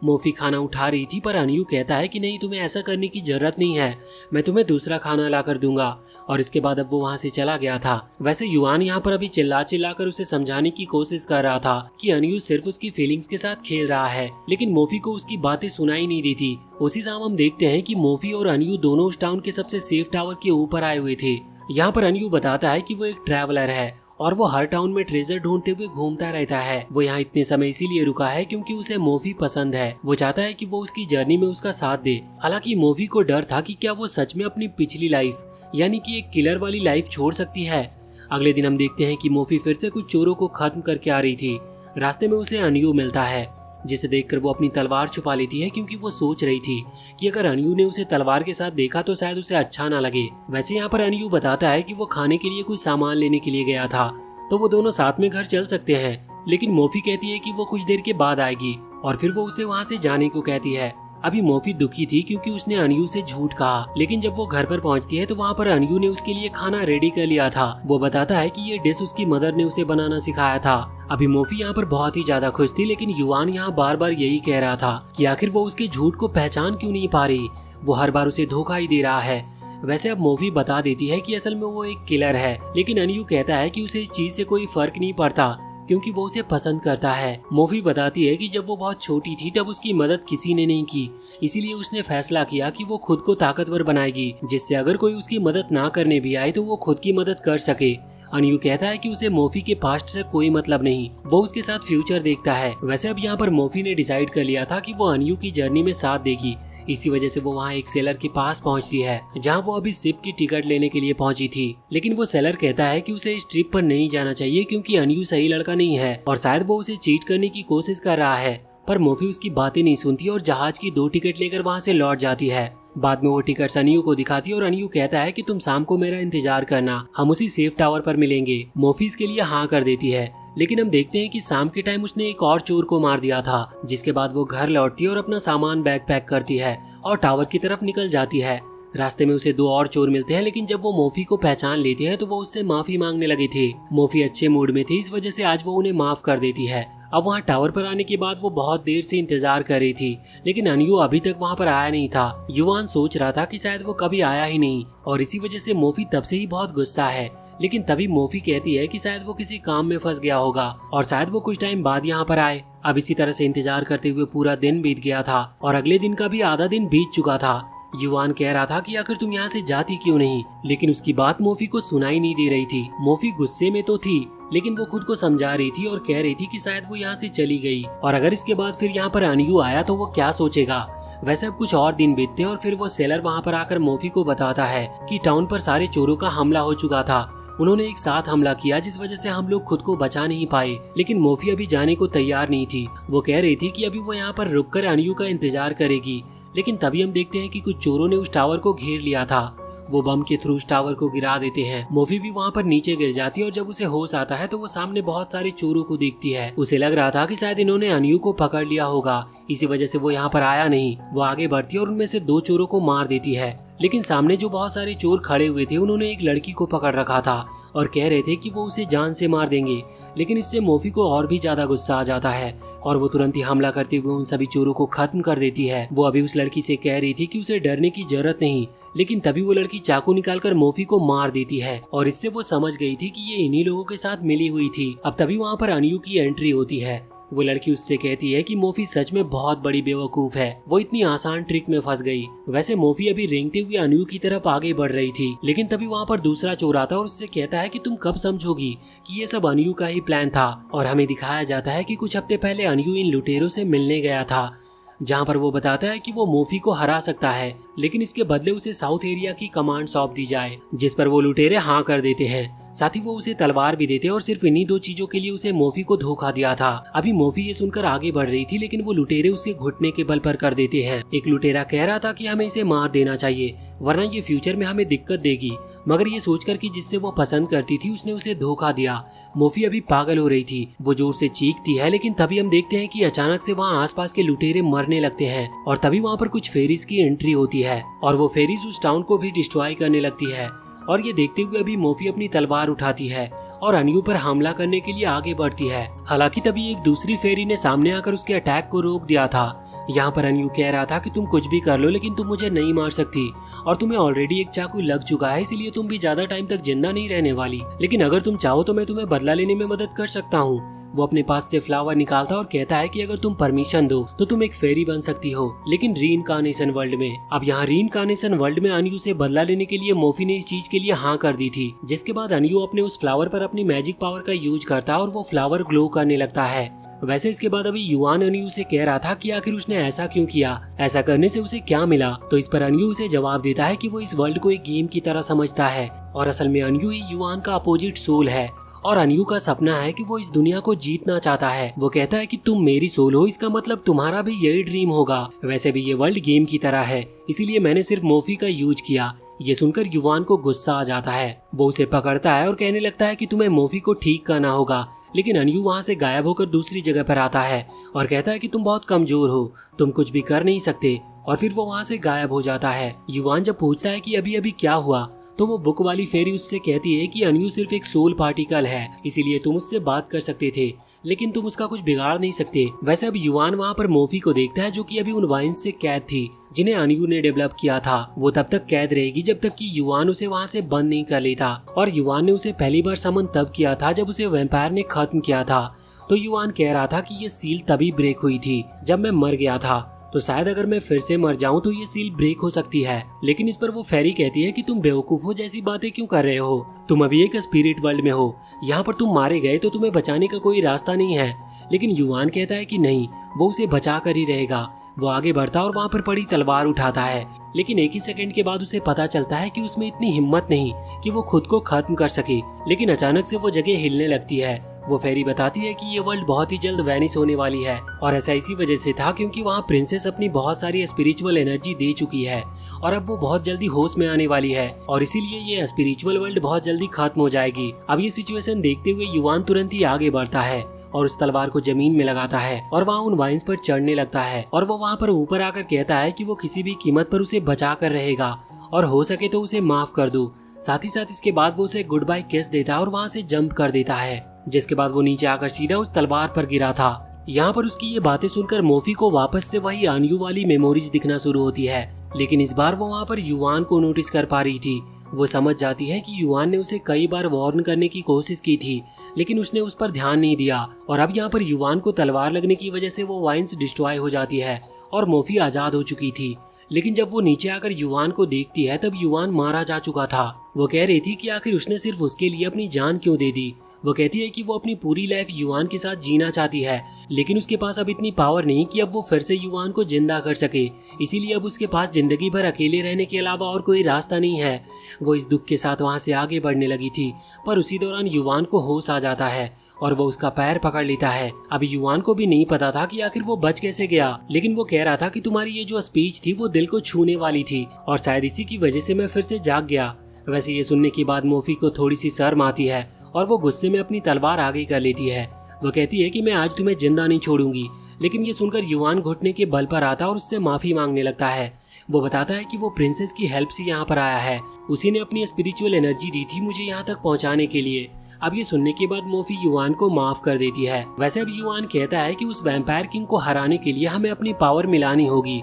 मोफी खाना उठा रही थी पर अनयू कहता है कि नहीं, तुम्हें ऐसा करने की जरूरत नहीं है, मैं तुम्हें दूसरा खाना ला कर दूंगा। और इसके बाद अब वो वहाँ से चला गया था। वैसे युवान यहाँ पर अभी चिल्ला चिल्ला कर उसे समझाने की कोशिश कर रहा था कि अनयू सिर्फ उसकी फीलिंग्स के साथ खेल रहा है, लेकिन मोफी को उसकी बातें सुनाई नहीं देती। उसी शाम हम देखते हैं कि मोफी और अनयू दोनों उस टाउन के सबसे सेफ टावर के ऊपर आए हुए थे। यहाँ पर अनयू बताता है कि वो एक ट्रैवलर है और वो हर टाउन में ट्रेजर ढूंढते हुए घूमता रहता है। वो यहाँ इतने समय इसीलिए रुका है क्योंकि उसे मोफी पसंद है। वो चाहता है कि वो उसकी जर्नी में उसका साथ दे। हालांकि मोफी को डर था कि क्या वो सच में अपनी पिछली लाइफ यानी कि एक किलर वाली लाइफ छोड़ सकती है। अगले दिन हम देखते हैं कि मोफी फिर से कुछ चोरों को खत्म करके आ रही थी। रास्ते में उसे अनयू मिलता है, जिसे देखकर वो अपनी तलवार छुपा लेती है क्योंकि वो सोच रही थी कि अगर अनयू ने उसे तलवार के साथ देखा तो शायद उसे अच्छा ना लगे। वैसे यहाँ पर अनयू बताता है कि वो खाने के लिए कुछ सामान लेने के लिए गया था, तो वो दोनों साथ में घर चल सकते हैं। लेकिन मोफी कहती है कि वो कुछ देर के बाद आएगी और फिर वो उसे वहाँ से जाने को कहती है। अभी मोफी दुखी थी क्योंकि उसने अनयू से झूठ कहा, लेकिन जब वो घर पर पहुंचती है तो वहाँ पर अनयू ने उसके लिए खाना रेडी कर लिया था। वो बताता है कि ये डिश उसकी मदर ने उसे बनाना सिखाया था। अभी मोफी यहाँ पर बहुत ही ज्यादा खुश थी, लेकिन युवान यहाँ बार बार यही कह रहा था कि आखिर वो उसके झूठ को पहचान क्यों नहीं पा रही। वो हर बार उसे धोखा ही दे रहा है। वैसे अब मोफी बता देती है कि असल में वो एक किलर है, लेकिन अनयू कहता है कि उसे इस चीज से कोई फर्क नहीं पड़ता क्योंकि वो उसे पसंद करता है। मोफी बताती है कि जब वो बहुत छोटी थी तब उसकी मदद किसी ने नहीं की, इसीलिए उसने फैसला किया कि वो खुद को ताकतवर बनाएगी, जिससे अगर कोई उसकी मदद ना करने भी आए तो वो खुद की मदद कर सके। अनयू कहता है कि उसे मोफी के पास्ट से कोई मतलब नहीं, वो उसके साथ फ्यूचर देखता है। वैसे अब यहाँ पर मोफी ने डिसाइड कर लिया था कि वो अनयू की जर्नी में साथ देगी। इसी वजह से वो वहाँ एक सेलर के पास पहुँचती है जहाँ वो अभी शिप की टिकट लेने के लिए पहुँची थी। लेकिन वो सेलर कहता है कि उसे इस ट्रिप पर नहीं जाना चाहिए क्योंकि अनयू सही लड़का नहीं है और शायद वो उसे चीट करने की कोशिश कर रहा है। पर मोफी उसकी बातें नहीं सुनती और जहाज की 2 टिकट लेकर वहाँ से लौट जाती है। बाद में वो टिकट अनयू को दिखाती है और अनयू कहता है कि तुम शाम को मेरा इंतजार करना, हम उसी सेफ टावर पर मिलेंगे। मोफी इसके लिए हाँ कर देती है, लेकिन हम देखते हैं कि शाम के टाइम उसने एक और चोर को मार दिया था। जिसके बाद वो घर लौटती है और अपना सामान बैग पैक करती है और टावर की तरफ निकल जाती है। रास्ते में उसे 2 और चोर मिलते हैं, लेकिन जब वो मोफी को पहचान लेते हैं तो वो उससे माफी मांगने लगे थे। मोफी अच्छे मूड में थी, इस वजह से आज वो उन्हें माफ कर देती है। अब वहाँ टावर पर आने के बाद वो बहुत देर से इंतजार कर रही थी, लेकिन अनयू अभी तक वहाँ पर आया नहीं था। युवान सोच रहा था कि शायद वो कभी आया ही नहीं और इसी वजह से मोफी तब से ही बहुत गुस्सा है। लेकिन तभी मोफी कहती है कि शायद वो किसी काम में फंस गया होगा और शायद वो कुछ टाइम बाद यहाँ पर आए। अब इसी तरह से इंतजार करते हुए पूरा दिन बीत गया था और अगले दिन का भी आधा दिन बीत चुका था। युवान कह रहा था कि आखिर तुम यहाँ से जाती क्यों नहीं, लेकिन उसकी बात मोफी को सुनाई नहीं दे रही थी। मोफी गुस्से में तो थी, लेकिन वो खुद को समझा रही थी और कह रही थी कि शायद वो यहाँ से चली गई और अगर इसके बाद फिर यहाँ पर अनयू आया तो वो क्या सोचेगा। वैसे अब कुछ और दिन बीतते हैं और फिर वो सेलर वहाँ पर आकर मोफी को बताता है कि टाउन पर सारे चोरों का हमला हो चुका था। उन्होंने एक साथ हमला किया जिस वजह से हम लोग खुद को बचा नहीं पाए। लेकिन मोफी अभी जाने को तैयार नहीं थी। वो कह रही थी कि अभी वो यहाँ पर रुककर अनयू का इंतजार करेगी। लेकिन तभी हम देखते हैं कि कुछ चोरों ने उस टावर को घेर लिया था। वो बम के थ्रू उस टावर को गिरा देते हैं। मोफी भी वहाँ पर नीचे गिर जाती है और जब उसे होश आता है तो वो सामने बहुत सारे चोरों को देखती है। उसे लग रहा था कि शायद इन्होंने अनयू को पकड़ लिया होगा, इसी वजह से वो यहाँ पर आया नहीं। वो आगे बढ़ती है और उनमें से 2 चोरों को मार देती है। लेकिन सामने जो बहुत सारे चोर खड़े हुए थे उन्होंने एक लड़की को पकड़ रखा था और कह रहे थे कि वो उसे जान से मार देंगे। लेकिन इससे मोफी को और भी ज्यादा गुस्सा आ जाता है और वो तुरंत ही हमला करते हुए उन सभी चोरों को खत्म कर देती है। वो अभी उस लड़की से कह रही थी कि उसे डरने की जरूरत नहीं, लेकिन तभी वो लड़की चाकू निकालकर मोफी को मार देती है और इससे वो समझ गई थी कि ये इन्हीं लोगों के साथ मिली हुई थी। अब तभी वहाँ पर अनयू की एंट्री होती है। वो लड़की उससे कहती है कि मोफी सच में बहुत बड़ी बेवकूफ है, वो इतनी आसान ट्रिक में फंस गई। वैसे मोफी अभी रेंगते हुए अनयू की तरफ आगे बढ़ रही थी, लेकिन तभी वहाँ पर दूसरा चोर आता है और उससे कहता है कि तुम कब समझोगी कि ये सब अनयू का ही प्लान था। और हमें दिखाया जाता है कि कुछ हफ्ते पहले अनयू इन लुटेरों से मिलने गया था, जहाँ पर वो बताता है कि वो मोफी को हरा सकता है, लेकिन इसके बदले उसे साउथ एरिया की कमांड सौंप दी जाए, जिस पर वो लुटेरे हाँ कर देते हैं। साथ ही वो उसे तलवार भी देते हैं और सिर्फ इन्हीं 2 चीजों के लिए उसे मोफी को धोखा दिया था। अभी मोफी ये सुनकर आगे बढ़ रही थी, लेकिन वो लुटेरे उसे घुटने के बल पर कर देते हैं। एक लुटेरा कह रहा था कि हमें इसे मार देना चाहिए वरना ये फ्यूचर में हमें दिक्कत देगी, मगर ये सोचकर कि जिससे वो पसंद करती थी उसने उसे धोखा दिया। मोफी अभी पागल हो रही थी, वो जोर से चीखती है, लेकिन तभी हम देखते हैं कि अचानक से वहाँ आसपास के लुटेरे मरने लगते हैं और तभी वहाँ पर कुछ फेरीज की एंट्री होती है और वो फेरीज उस टाउन को भी डिस्ट्रॉय करने लगती है। और ये देखते हुए अभी मोफी अपनी तलवार उठाती है और अनयू पर हमला करने के लिए आगे बढ़ती है। हालांकि तभी एक दूसरी फेरी ने सामने आकर उसके अटैक को रोक दिया था। यहाँ पर अनयू कह रहा था कि तुम कुछ भी कर लो लेकिन तुम मुझे नहीं मार सकती और तुम्हें ऑलरेडी एक चाकू लग चुका है, इसलिए तुम भी ज्यादा टाइम तक जिंदा नहीं रहने वाली। लेकिन अगर तुम चाहो तो मैं तुम्हें बदला लेने में मदद कर सकता हूँ। वो अपने पास से फ्लावर निकालता है और कहता है कि अगर तुम परमिशन दो तो तुम एक फेरी बन सकती हो, लेकिन रीइंकार्नेशन वर्ल्ड में। अब यहाँ रीइंकार्नेशन वर्ल्ड में अनयू से बदला लेने के लिए मोफी ने इस चीज के लिए हाँ कर दी थी, जिसके बाद अनयू अपने उस फ्लावर पर अपनी मैजिक पावर का यूज करता है और वो फ्लावर ग्लो करने लगता है। वैसे इसके बाद अभी युआन अनयू से कह रहा था कि आखिर उसने ऐसा क्यों किया, ऐसा करने से उसे क्या मिला। तो इस पर अनयू उसे जवाब देता है कि वो इस वर्ल्ड को एक गेम की तरह समझता है और असल में अनयू ही युआन का अपोजिट सोल है और अनयू का सपना है कि वो इस दुनिया को जीतना चाहता है। वो कहता है कि तुम मेरी सोल हो, इसका मतलब तुम्हारा भी यही ड्रीम होगा। वैसे भी ये वर्ल्ड गेम की तरह है, इसीलिए मैंने सिर्फ मोफी का यूज किया। ये सुनकर युआन को गुस्सा आ जाता है। वो उसे पकड़ता है और कहने लगता है कि तुम्हें मोफी को ठीक करना होगा, लेकिन अनयू वहाँ से गायब होकर दूसरी जगह पर आता है और कहता है कि तुम बहुत कमजोर हो, तुम कुछ भी कर नहीं सकते, और फिर वो वहाँ से गायब हो जाता है। युआन जब पूछता है कि अभी अभी क्या हुआ, तो वो बुक वाली फेरी उससे कहती है कि अनयू सिर्फ एक सोल पार्टिकल है, इसीलिए तुम उससे बात कर सकते थे, लेकिन तुम उसका कुछ बिगाड़ नहीं सकते। वैसे अब युआन वहाँ पर मोफी को देखता है जो कि अभी उन वाइन्स से कैद थी जिन्हें अनयू ने डेवलप किया था। वो तब तक कैद रहेगी जब तक कि युआन उसे वहाँ से बंद नहीं कर लेता, और युआन ने उसे पहली बार समन तब किया था जब उसे वैम्पायर ने खत्म किया था। तो युआन कह रहा था कि ये सील तभी ब्रेक हुई थी जब मैं मर गया था, तो शायद अगर मैं फिर से मर जाऊं तो ये सील ब्रेक हो सकती है। लेकिन इस पर वो फेरी कहती है कि तुम बेवकूफ हो, जैसी बातें क्यों कर रहे हो, तुम अभी एक स्पिरिट वर्ल्ड में हो, यहाँ पर तुम मारे गए तो तुम्हें बचाने का कोई रास्ता नहीं है। लेकिन युआन कहता है कि नहीं, वो उसे बचा कर ही रहेगा। वो आगे बढ़ता और वहाँ पर पड़ी तलवार उठाता है, लेकिन एक ही सेकंड के बाद उसे पता चलता है कि उसमें इतनी हिम्मत नहीं कि वो खुद को खत्म कर सके। लेकिन अचानक से वो जगह हिलने लगती है। वो फेरी बताती है कि ये वर्ल्ड बहुत ही जल्द वैनिश होने वाली है, और ऐसा इसी वजह से था क्योंकि वहाँ प्रिंसेस अपनी बहुत सारी स्पिरिचुअल एनर्जी दे चुकी है और अब वो बहुत जल्दी होश में आने वाली है, और इसीलिए ये स्पिरिचुअल वर्ल्ड बहुत जल्दी खत्म हो जाएगी। अब ये सिचुएशन देखते हुए युआन तुरंत ही आगे बढ़ता है और उस तलवार को जमीन में लगाता है और वहाँ उन वाइन्स पर चढ़ने लगता है, और वो वहाँ पर ऊपर आकर कहता है कि वो किसी भी कीमत पर उसे बचा कर रहेगा और हो सके तो उसे माफ कर दो। साथ ही साथ इसके बाद वो उसे गुड बाय किस देता है और वहाँ से जंप कर देता है, जिसके बाद वो नीचे आकर सीधा उस तलवार पर गिरा था। यहाँ पर उसकी ये बातें सुनकर मोफी को वापस से वही अनयू वाली मेमोरीज दिखना शुरू होती है, लेकिन इस बार वो वहाँ पर युआन को नोटिस कर पा रही थी। वो समझ जाती है कि युआन ने उसे कई बार वार्न करने की कोशिश की थी, लेकिन उसने उस पर ध्यान नहीं दिया, और अब यहाँ पर युआन को तलवार लगने की वजह से वो वाइन्स डिस्ट्रॉय हो जाती है और मोफी आजाद हो चुकी थी। लेकिन जब वो नीचे आकर युआन को देखती है तब युआन मारा जा चुका था। वो कह रही थी कि आखिर उसने सिर्फ उसके लिए अपनी जान क्यों दे दी। वो कहती है कि वो अपनी पूरी लाइफ युआन के साथ जीना चाहती है, लेकिन उसके पास अब इतनी पावर नहीं कि अब वो फिर से युआन को जिंदा कर सके, इसीलिए अब उसके पास जिंदगी भर अकेले रहने के अलावा और कोई रास्ता नहीं है। वो इस दुख के साथ वहाँ से आगे बढ़ने लगी थी, पर उसी दौरान युआन को होश आ जाता है और वो उसका पैर पकड़ लेता है। अभी युआन को भी नहीं पता था कि आखिर वो बच कैसे गया, लेकिन वो कह रहा था कि तुम्हारी ये जो स्पीच थी वो दिल को छूने वाली थी और शायद इसी की वजह से मैं फिर से जाग गया। वैसे ये सुनने के बाद मोफी को थोड़ी सी शर्म आती है और वो गुस्से में अपनी तलवार आगे कर लेती है। वो कहती है कि मैं आज तुम्हें जिंदा नहीं छोड़ूंगी, लेकिन ये सुनकर युआन घुटने के बल पर आता और उससे माफी मांगने लगता है। वो बताता है कि वो प्रिंसेस की हेल्प से यहाँ पर आया है, उसी ने अपनी स्पिरिचुअल एनर्जी दी थी मुझे यहाँ तक पहुँचाने के लिए। अब ये सुनने के बाद मोफी युआन को माफ कर देती है। वैसे अब युआन कहता है कि उस वैम्पायर किंग को हराने के लिए हमें अपनी पावर मिलानी होगी,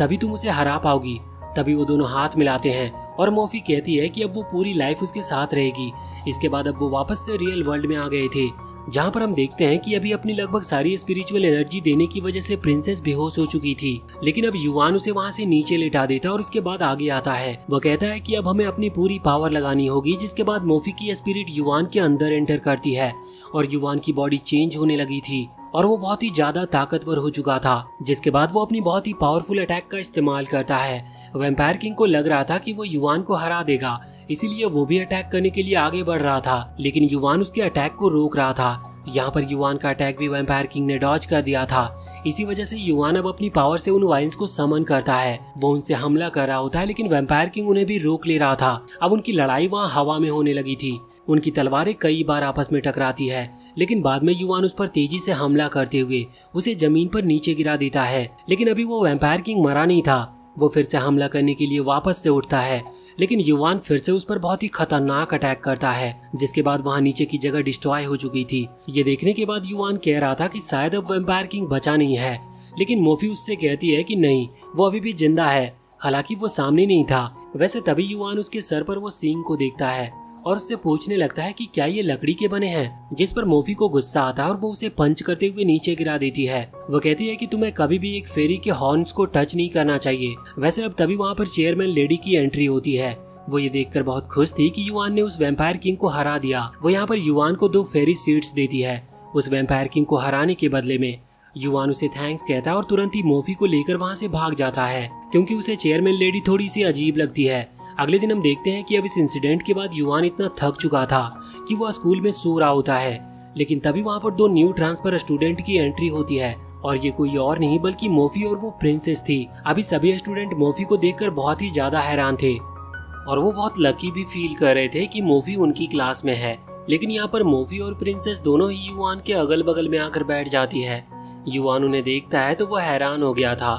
तभी तुम उसे हरा पाओगी। तभी वो दोनों हाथ मिलाते हैं और मोफी कहती है कि अब वो पूरी लाइफ उसके साथ रहेगी। इसके बाद अब वो वापस से रियल वर्ल्ड में आ गए थे, जहाँ पर हम देखते हैं कि अभी अपनी लगभग सारी स्पिरिचुअल एनर्जी देने की वजह से प्रिंसेस बेहोश हो चुकी थी, लेकिन अब युआन उसे वहाँ से नीचे लेटा देता और उसके बाद आगे आता है। वो कहता है कि अब हमें अपनी पूरी पावर लगानी होगी, जिसके बाद मोफी की स्पिरिट युआन के अंदर एंटर करती है और युआन की बॉडी चेंज होने लगी थी और वो बहुत ही ज्यादा ताकतवर हो चुका था, जिसके बाद वो अपनी बहुत ही पावरफुल अटैक का इस्तेमाल करता है। वैम्पायर किंग को लग रहा था कि वो युआन को हरा देगा, इसीलिए वो भी अटैक करने के लिए आगे बढ़ रहा था, लेकिन युआन उसके अटैक को रोक रहा था। यहाँ पर युआन का अटैक भी वैम्पायर किंग ने डॉज कर दिया था। इसी वजह से युआन अब अपनी पावर से उन वाइन्स को समन करता है। वो उनसे हमला कर रहा होता है, लेकिन वैम्पायर किंग उन्हें भी रोक ले रहा था। अब उनकी लड़ाई वहाँ हवा में होने लगी थी। उनकी तलवारें कई बार आपस में टकराती है, लेकिन बाद में युआन उस पर तेजी से हमला करते हुए उसे जमीन पर नीचे गिरा देता है। लेकिन अभी वो वैम्पायर किंग मरा नहीं था। वो फिर से हमला करने के लिए वापस से उठता है, लेकिन युआन फिर से उस पर बहुत ही खतरनाक अटैक करता है, जिसके बाद वहाँ नीचे की जगह डिस्ट्रॉय हो चुकी थी। ये देखने के बाद युआन कह रहा था कि शायद अब वैम्पायर किंग बचा नहीं है, लेकिन मोफी उससे कहती है कि नहीं, वो अभी भी जिंदा है, हालांकि वो सामने नहीं था। वैसे तभी युआन उसके सर पर वो सींग को देखता है और उससे पूछने लगता है कि क्या ये लकड़ी के बने हैं, जिस पर मोफी को गुस्सा आता है और वो उसे पंच करते हुए नीचे गिरा देती है। वो कहती है कि तुम्हें कभी भी एक फेरी के हॉर्न्स को टच नहीं करना चाहिए। वैसे अब तभी वहाँ पर चेयरमैन लेडी की एंट्री होती है। वो ये देखकर बहुत खुश थी कि युआन ने उस वैम्पायर किंग को हरा दिया। वो यहाँ पर युआन को 2 फेरी सीड्स देती है उस वैम्पायर किंग को हराने के बदले में। युआन उसे थैंक्स कहता है और तुरंत ही मोफी को लेकर वहाँ से भाग जाता है, क्योंकि उसे चेयरमैन लेडी थोड़ी सी अजीब लगती है। अगले दिन हम देखते हैं कि अब इस इंसिडेंट के बाद युआन इतना थक चुका था कि वो स्कूल में सो रहा होता है। लेकिन तभी वहाँ पर 2 न्यू ट्रांसफर स्टूडेंट की एंट्री होती है और ये कोई और नहीं बल्कि मोफी और वो प्रिंसेस थी। अभी सभी स्टूडेंट मोफी को देखकर बहुत ही ज्यादा हैरान थे और वो बहुत लकी भी फील कर रहे थे कि मोफी उनकी क्लास में है। लेकिन यहाँ पर मोफी और प्रिंसेस दोनों ही युआन के अगल बगल में आकर बैठ जाती है। युआन उन्हें देखता है तो वो हैरान हो गया था।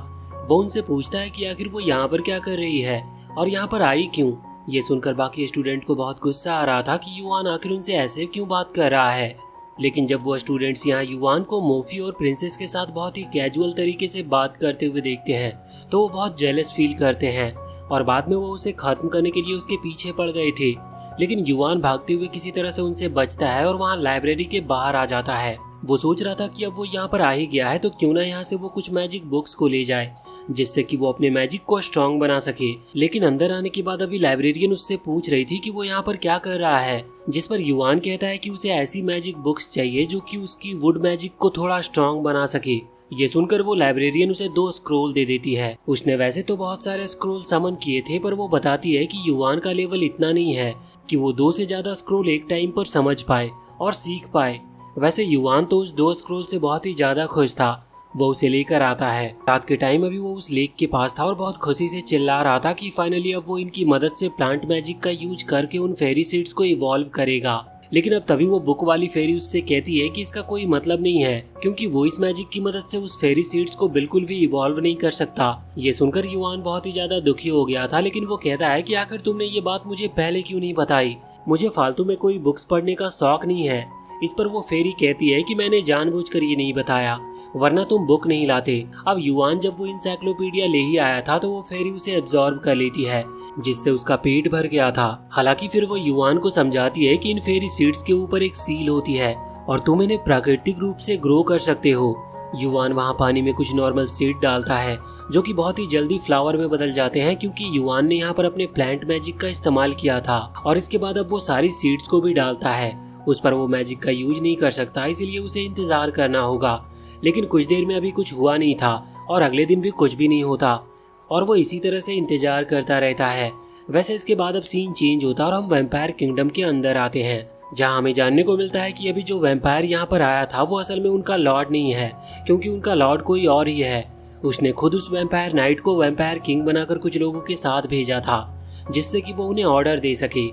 वो उनसे पूछता है कि आखिर वो यहाँ पर क्या कर रही है और यहाँ पर आई क्यों। ये सुनकर बाकी स्टूडेंट को बहुत गुस्सा आ रहा था कि युआन आखिर उनसे ऐसे क्यों बात कर रहा है। लेकिन जब वो स्टूडेंट्स यहाँ युआन को मोफी और प्रिंसेस के साथ बहुत ही कैजुअल तरीके से बात करते हुए देखते हैं तो वो बहुत जेलस फील करते हैं और बाद में वो उसे खत्म करने के लिए उसके पीछे पड़ गए थे। लेकिन युआन भागते हुए किसी तरह से उनसे बचता है और वहाँ लाइब्रेरी के बाहर आ जाता है। वो सोच रहा था कि अब वो यहाँ पर आ ही गया है तो क्यों ना यहाँ से वो कुछ मैजिक बुक्स को ले जाए, जिससे कि वो अपने मैजिक को स्ट्रॉन्ग बना सके। लेकिन अंदर आने के बाद अभी लाइब्रेरियन उससे पूछ रही थी कि वो यहाँ पर क्या कर रहा है, जिस पर युआन कहता है कि उसे ऐसी मैजिक बुक्स चाहिए जो कि उसकी वुड मैजिक को थोड़ा स्ट्रॉन्ग बना सके। ये सुनकर वो लाइब्रेरियन उसे 2 स्क्रोल दे देती है। उसने वैसे तो बहुत सारे स्क्रोल समन किए थे, पर वो बताती है कि युआन का लेवल इतना नहीं है कि वो 2 से ज्यादा स्क्रोल एक टाइम पर समझ पाए और सीख पाए। वैसे युआन तो उस 2 स्क्रोल से बहुत ही ज्यादा खुश था। वो उसे लेकर आता है। रात के टाइम अभी वो उस लेक के पास था और बहुत खुशी से चिल्ला रहा था कि फाइनली अब वो इनकी मदद से प्लांट मैजिक का यूज करके उन फेरी सीड्स को इवॉल्व करेगा। लेकिन अब तभी वो बुक वाली फेरी उससे कहती है कि इसका कोई मतलब नहीं है, क्योंकि वो इस मैजिक की मदद से उस फेरी सीड्स को बिल्कुल भी इवॉल्व नहीं कर सकता। ये सुनकर युआन बहुत ही ज्यादा दुखी हो गया था, लेकिन वो कहता है कि आखिर तुमने ये बात मुझे पहले क्यों नहीं बताई। मुझे फालतू में कोई बुक्स पढ़ने का शौक नहीं है। इस पर वो फेरी कहती है कि मैंने जानबूझकर ये नहीं बताया, वरना तुम बुक नहीं लाते। अब युआन जब वो इंसाइक्लोपीडिया ले ही आया था तो वो फेरी उसे एब्जॉर्ब कर लेती है, जिससे उसका पेट भर गया था। हालांकि फिर वो युआन को समझाती है कि इन फेरी सीड्स के ऊपर एक सील होती है और तुम इन्हें प्राकृतिक रूप से ग्रो कर सकते हो। युआन वहाँ पानी में कुछ नॉर्मल सीड डालता है जो कि बहुत ही जल्दी फ्लावर में बदल जाते हैं, क्योंकि युआन ने यहाँ पर अपने प्लांट मैजिक का इस्तेमाल किया था। और इसके बाद अब वो सारी सीड्स को भी डालता है। उस पर वो मैजिक का यूज नहीं कर सकता, इसीलिए उसे इंतजार करना होगा। लेकिन कुछ देर में अभी कुछ हुआ नहीं था और अगले दिन भी कुछ भी नहीं होता और वो इसी तरह से इंतजार करता रहता है। वैसे इसके बाद अब सीन चेंज होता है और हम वैम्पायर किंगडम के अंदर आते हैं, जहां हमें जानने को मिलता है कि अभी जो वैम्पायर यहाँ पर आया था वो असल में उनका लॉर्ड नहीं है, क्योंकि उनका लॉर्ड कोई और ही है। उसने खुद उस वैम्पायर नाइट को वैम्पायर किंग बनाकर कुछ लोगों के साथ भेजा था, जिससे कि वो उन्हें ऑर्डर दे सके।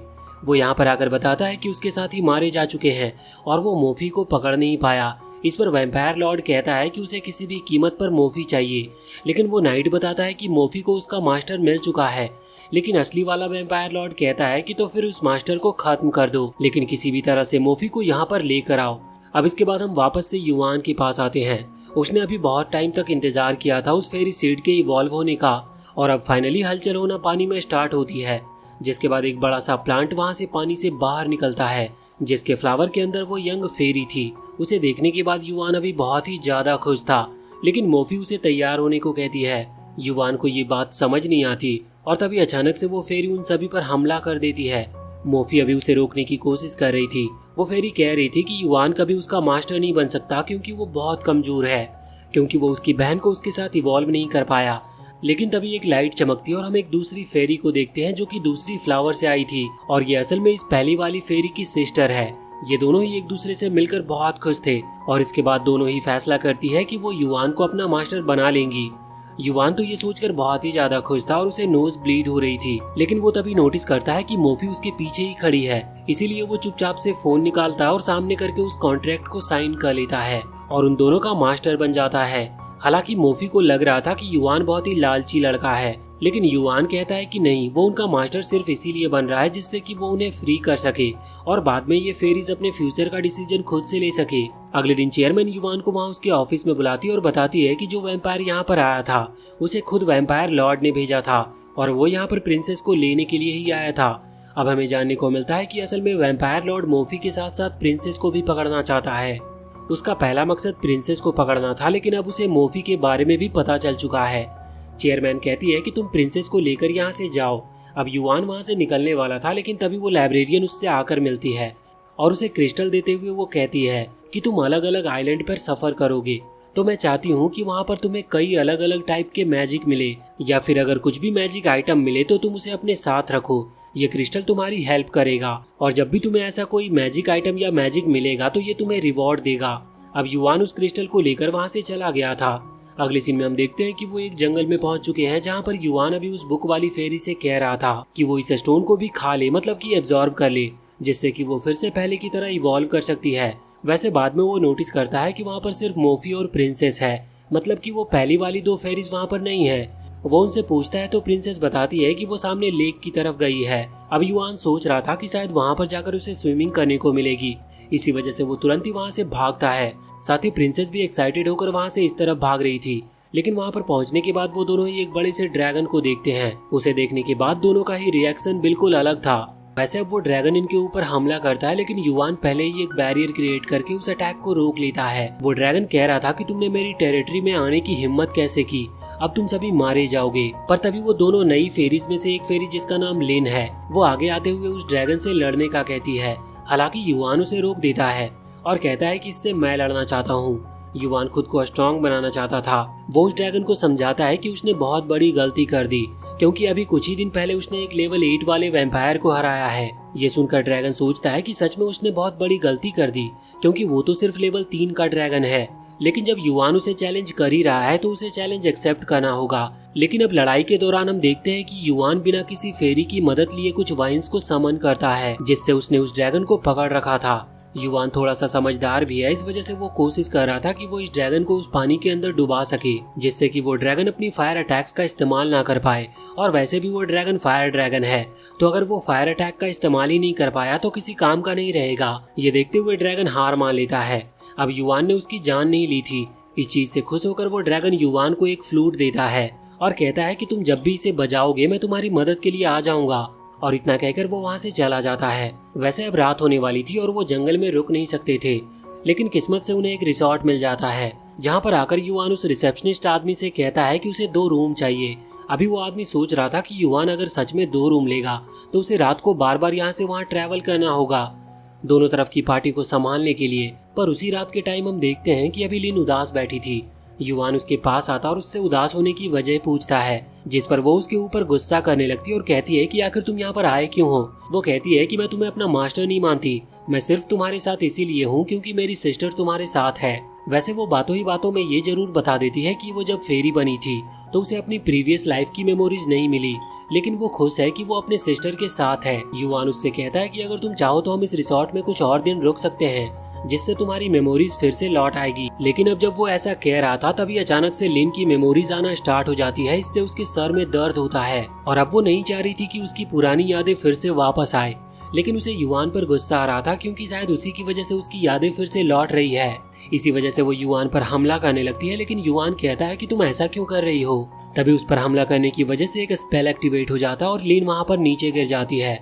वो यहाँ पर आकर बताता है कि उसके साथ ही मारे जा चुके हैं और वो मोफी को पकड़ नहीं पाया। इस पर वैम्पायर लॉर्ड कहता है कि उसे किसी भी कीमत पर मोफी चाहिए, लेकिन वो नाइट बताता है कि मोफी को उसका मास्टर मिल चुका है। लेकिन असली वाला वैम्पायर लॉर्ड कहता है कि तो फिर उस मास्टर को खत्म कर दो, लेकिन किसी भी तरह से मोफी को यहाँ पर लेकर आओ। अब इसके बाद हम वापस से युआन के पास आते हैं। उसने अभी बहुत टाइम तक इंतजार किया था उस फेरी सीड के इवॉल्व होने का और अब फाइनली हलचल होना पानी में स्टार्ट होती है, जिसके बाद एक बड़ा सा प्लांट वहाँ से पानी से बाहर निकलता है, जिसके फ्लावर के अंदर वो यंग फेरी थी। उसे देखने के बाद युआन अभी बहुत ही ज्यादा खुश था, लेकिन मोफी उसे तैयार होने को कहती है। युआन को ये बात समझ नहीं आती और तभी अचानक से वो फेरी उन सभी पर हमला कर देती है। मोफी अभी उसे रोकने की कोशिश कर रही थी। वो फेरी कह रही थी कि युआन कभी उसका मास्टर नहीं बन सकता, क्योंकि वो बहुत कमजोर है, क्योंकि वो उसकी बहन को उसके साथ इवॉल्व नहीं कर पाया। लेकिन तभी एक लाइट चमकती है और हम एक दूसरी फेरी को देखते हैं जो कि दूसरी फ्लावर से आई थी और ये असल में इस पहली वाली फेरी की सिस्टर है। ये दोनों ही एक दूसरे से मिलकर बहुत खुश थे और इसके बाद दोनों ही फैसला करती है कि वो युआन को अपना मास्टर बना लेंगी। युआन तो ये सोचकर बहुत ही ज्यादा खुश था और उसे नोज ब्लीड हो रही थी, लेकिन वो तभी नोटिस करता है कि मोफी उसके पीछे ही खड़ी है। इसीलिए वो चुपचाप से फोन निकालता है और सामने करके उस कॉन्ट्रैक्ट को साइन कर लेता है और उन दोनों का मास्टर बन जाता है। हालांकि मोफी को लग रहा था कि युआन बहुत ही लालची लड़का है, लेकिन युआन कहता है कि नहीं, वो उनका मास्टर सिर्फ इसीलिए बन रहा है जिससे कि वो उन्हें फ्री कर सके और बाद में ये फेरीज अपने फ्यूचर का डिसीजन खुद से ले सके। अगले दिन चेयरमैन युआन को वहाँ उसके ऑफिस में बुलाती है और बताती है कि जो वैम्पायर यहाँ पर आया था उसे खुद वैम्पायर लॉर्ड ने भेजा था और वो यहाँ पर प्रिंसेस को लेने के लिए ही आया था। अब हमें जानने को मिलता है कि असल में वैम्पायर लॉर्ड मोफी के साथ साथ प्रिंसेस को भी पकड़ना चाहता है। उसका पहला मकसद प्रिंसेस को पकड़ना था, लेकिन अब उसे मोफी के बारे में भी पता चल चुका है। चेयरमैन कहती है कि तुम प्रिंसेस को लेकर यहाँ से जाओ। अब युआन वहाँ से निकलने वाला था, लेकिन तभी वो लाइब्रेरियन उससे आकर मिलती है और उसे क्रिस्टल देते हुए वो कहती है कि तुम अलग अलग आइलैंड पर सफर करोगे, तो मैं चाहती हूँ कि वहाँ पर तुम्हें कई अलग अलग टाइप के मैजिक मिले, या फिर अगर कुछ भी मैजिक आइटम मिले तो तुम उसे अपने साथ रखो। ये क्रिस्टल तुम्हारी हेल्प करेगा और जब भी तुम्हें ऐसा कोई मैजिक आइटम या मैजिक मिलेगा तो ये तुम्हें रिवॉर्ड देगा। अब युआन उस क्रिस्टल को लेकर वहाँ से चला गया था। अगले सीन में हम देखते हैं कि वो एक जंगल में पहुंच चुके हैं, जहाँ पर युआन अभी उस बुक वाली फेरी से कह रहा था कि वो इस स्टोन को भी खा ले, मतलब कि एब्जॉर्ब कर ले, जिससे कि वो फिर से पहले की तरह इवॉल्व कर सकती है। वैसे बाद में वो नोटिस करता है कि वहाँ पर सिर्फ मोफी और प्रिंसेस है, मतलब कि वो पहली वाली दो फेरीज वहाँ पर नहीं है। वो उनसे पूछता है तो प्रिंसेस बताती है कि वो सामने लेक की तरफ गई है। अब युआन सोच रहा था कि शायद वहाँ पर जाकर उसे स्विमिंग करने को मिलेगी, इसी वजह से वो तुरंत ही वहाँ से भागता है। साथ ही प्रिंसेस भी एक्साइटेड होकर वहाँ से इस तरफ भाग रही थी, लेकिन वहाँ पर पहुँचने के बाद वो दोनों ही एक बड़े से ड्रैगन को देखते हैं। उसे देखने के बाद दोनों का ही रिएक्शन बिल्कुल अलग था। वैसे अब वो ड्रैगन इनके ऊपर हमला करता है, लेकिन युआन पहले ही एक बैरियर क्रिएट करके उस अटैक को रोक लेता है। वो ड्रैगन कह रहा था कि तुमने मेरी टेरिटरी में आने की हिम्मत कैसे की, अब तुम सभी मारे जाओगे। पर तभी वो दोनों नई फेरीज में से एक फेरी जिसका नाम लिन है, वो आगे आते हुए उस ड्रैगन से लड़ने का कहती है। हालांकि युआन उसे रोक देता है और कहता है कि इससे मैं लड़ना चाहता हूँ। युआन खुद को स्ट्रॉन्ग बनाना चाहता था। वो उस ड्रैगन को समझाता है कि उसने बहुत बड़ी गलती कर दी, क्योंकि अभी कुछ ही दिन पहले उसने एक लेवल 8 वाले वैम्पायर को हराया है। ये सुनकर ड्रैगन सोचता है कि सच में उसने बहुत बड़ी गलती कर दी, क्योंकि वो तो सिर्फ लेवल 3 का ड्रैगन है। लेकिन जब युआन उसे चैलेंज कर ही रहा है तो उसे चैलेंज एक्सेप्ट करना होगा। लेकिन अब लड़ाई के दौरान हम देखते हैं कि युआन बिना किसी फेरी की मदद लिए कुछ वाइन्स को समन करता है, जिससे उसने उस ड्रैगन को पकड़ रखा था। युआन थोड़ा सा समझदार भी है, इस वजह से वो कोशिश कर रहा था कि वो इस ड्रैगन को उस पानी के अंदर डुबा सके, जिससे कि वो ड्रैगन अपनी फायर अटैक्स का इस्तेमाल ना कर पाए। और वैसे भी वो ड्रैगन फायर ड्रैगन है, तो अगर वो फायर अटैक का इस्तेमाल ही नहीं कर पाया तो किसी काम का नहीं रहेगा। ये देखते हुए ड्रैगन हार मान लेता है। अब युआन ने उसकी जान नहीं ली थी। इस चीज से खुश होकर वो ड्रैगन युआन को एक फ्लूट देता है और कहता है कि तुम जब भी इसे बजाओगे मैं तुम्हारी मदद के लिए आ जाऊंगा। और इतना कहकर वो वहाँ से चला जाता है। वैसे अब रात होने वाली थी और वो जंगल में रुक नहीं सकते थे, लेकिन किस्मत से उन्हें एक रिसोर्ट मिल जाता है, जहाँ पर आकर युआन उस रिसेप्शनिस्ट आदमी से कहता है कि उसे 2 रूम चाहिए। अभी वो आदमी सोच रहा था कि युआन अगर सच में 2 रूम लेगा तो उसे रात को बार बार यहाँ से वहाँ ट्रैवल करना होगा दोनों तरफ की पार्टी को संभालने के लिए। पर उसी रात के टाइम हम देखते हैं कि अभी लिन उदास बैठी थी। युआन उसके पास आता और उससे उदास होने की वजह पूछता है, जिस पर वो उसके ऊपर गुस्सा करने लगती है और कहती है कि आखिर तुम यहाँ पर आए क्यों हो। वो कहती है कि मैं तुम्हें अपना मास्टर नहीं मानती, मैं सिर्फ तुम्हारे साथ इसीलिए हूँ क्योंकि मेरी सिस्टर तुम्हारे साथ है। वैसे वो बातों ही बातों में ये जरूर बता देती है कि वो जब फेरी बनी थी तो उसे अपनी प्रीवियस लाइफ की मेमोरीज नहीं मिली, लेकिन वो खुश है कि वो अपने सिस्टर के साथ है। युआन उससे कहता है कि अगर तुम चाहो तो हम इस रिसोर्ट में कुछ और दिन रुक सकते हैं, जिससे तुम्हारी मेमोरीज फिर से लौट आएगी। लेकिन अब जब वो ऐसा कह रहा था तभी अचानक से लिन की मेमोरीज आना स्टार्ट हो जाती है। इससे उसके सर में दर्द होता है और अब वो नहीं चाह रही थी कि उसकी पुरानी यादें फिर से वापस आए, लेकिन उसे युआन पर गुस्सा आ रहा था क्योंकि शायद उसी की वजह से उसकी यादें फिर से लौट रही है। इसी वजह से वो युआन पर हमला करने लगती है, लेकिन युआन कहता है कि तुम ऐसा क्यों कर रही हो। तभी उस पर हमला करने की वजह से एक स्पेल एक्टिवेट हो जाता है और लिन वहाँ पर नीचे गिर जाती है।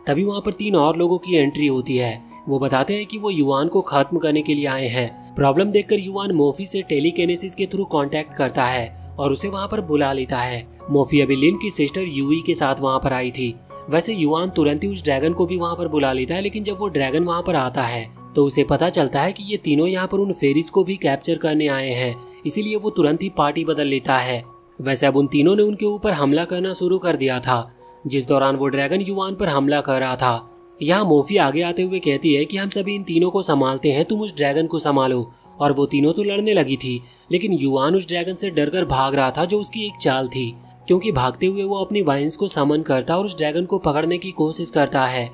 तभी वहाँ पर 3 और लोगों की एंट्री होती है। वो बताते हैं कि वो युआन को खत्म करने के लिए आए हैं। प्रॉब्लम देखकर युआन मोफी से टेलीकिनेसिस के थ्रू कांटेक्ट करता है और उसे वहाँ पर बुला लेता है। मोफी अभी लिन की सिस्टर यूई के साथ वहाँ पर आई थी। वैसे युआन तुरंत ही उस ड्रैगन को भी वहाँ पर बुला लेता है, लेकिन जब वो ड्रैगन वहाँ पर आता है तो उसे पता चलता है कि ये तीनों यहाँ पर उन फेरीज को भी कैप्चर करने आए हैं, इसीलिए वो तुरंत ही पार्टी बदल लेता है। वैसे अब उन तीनों ने उनके ऊपर हमला करना शुरू कर दिया था, जिस दौरान वो ड्रैगन युआन पर हमला कर रहा था। यहाँ मोफी आगे आते हुए कहती है कि हम सभी इन तीनों को संभालते हैं, तुम उस ड्रैगन को संभालो। और वो तीनों तो लड़ने लगी थी, लेकिन युआन उस ड्रैगन से डरकर भाग रहा था, जो उसकी एक चाल थी, क्योंकि भागते हुए वो अपनी वाइन्स को समन करता और उस ड्रैगन को पकड़ने की कोशिश करता है।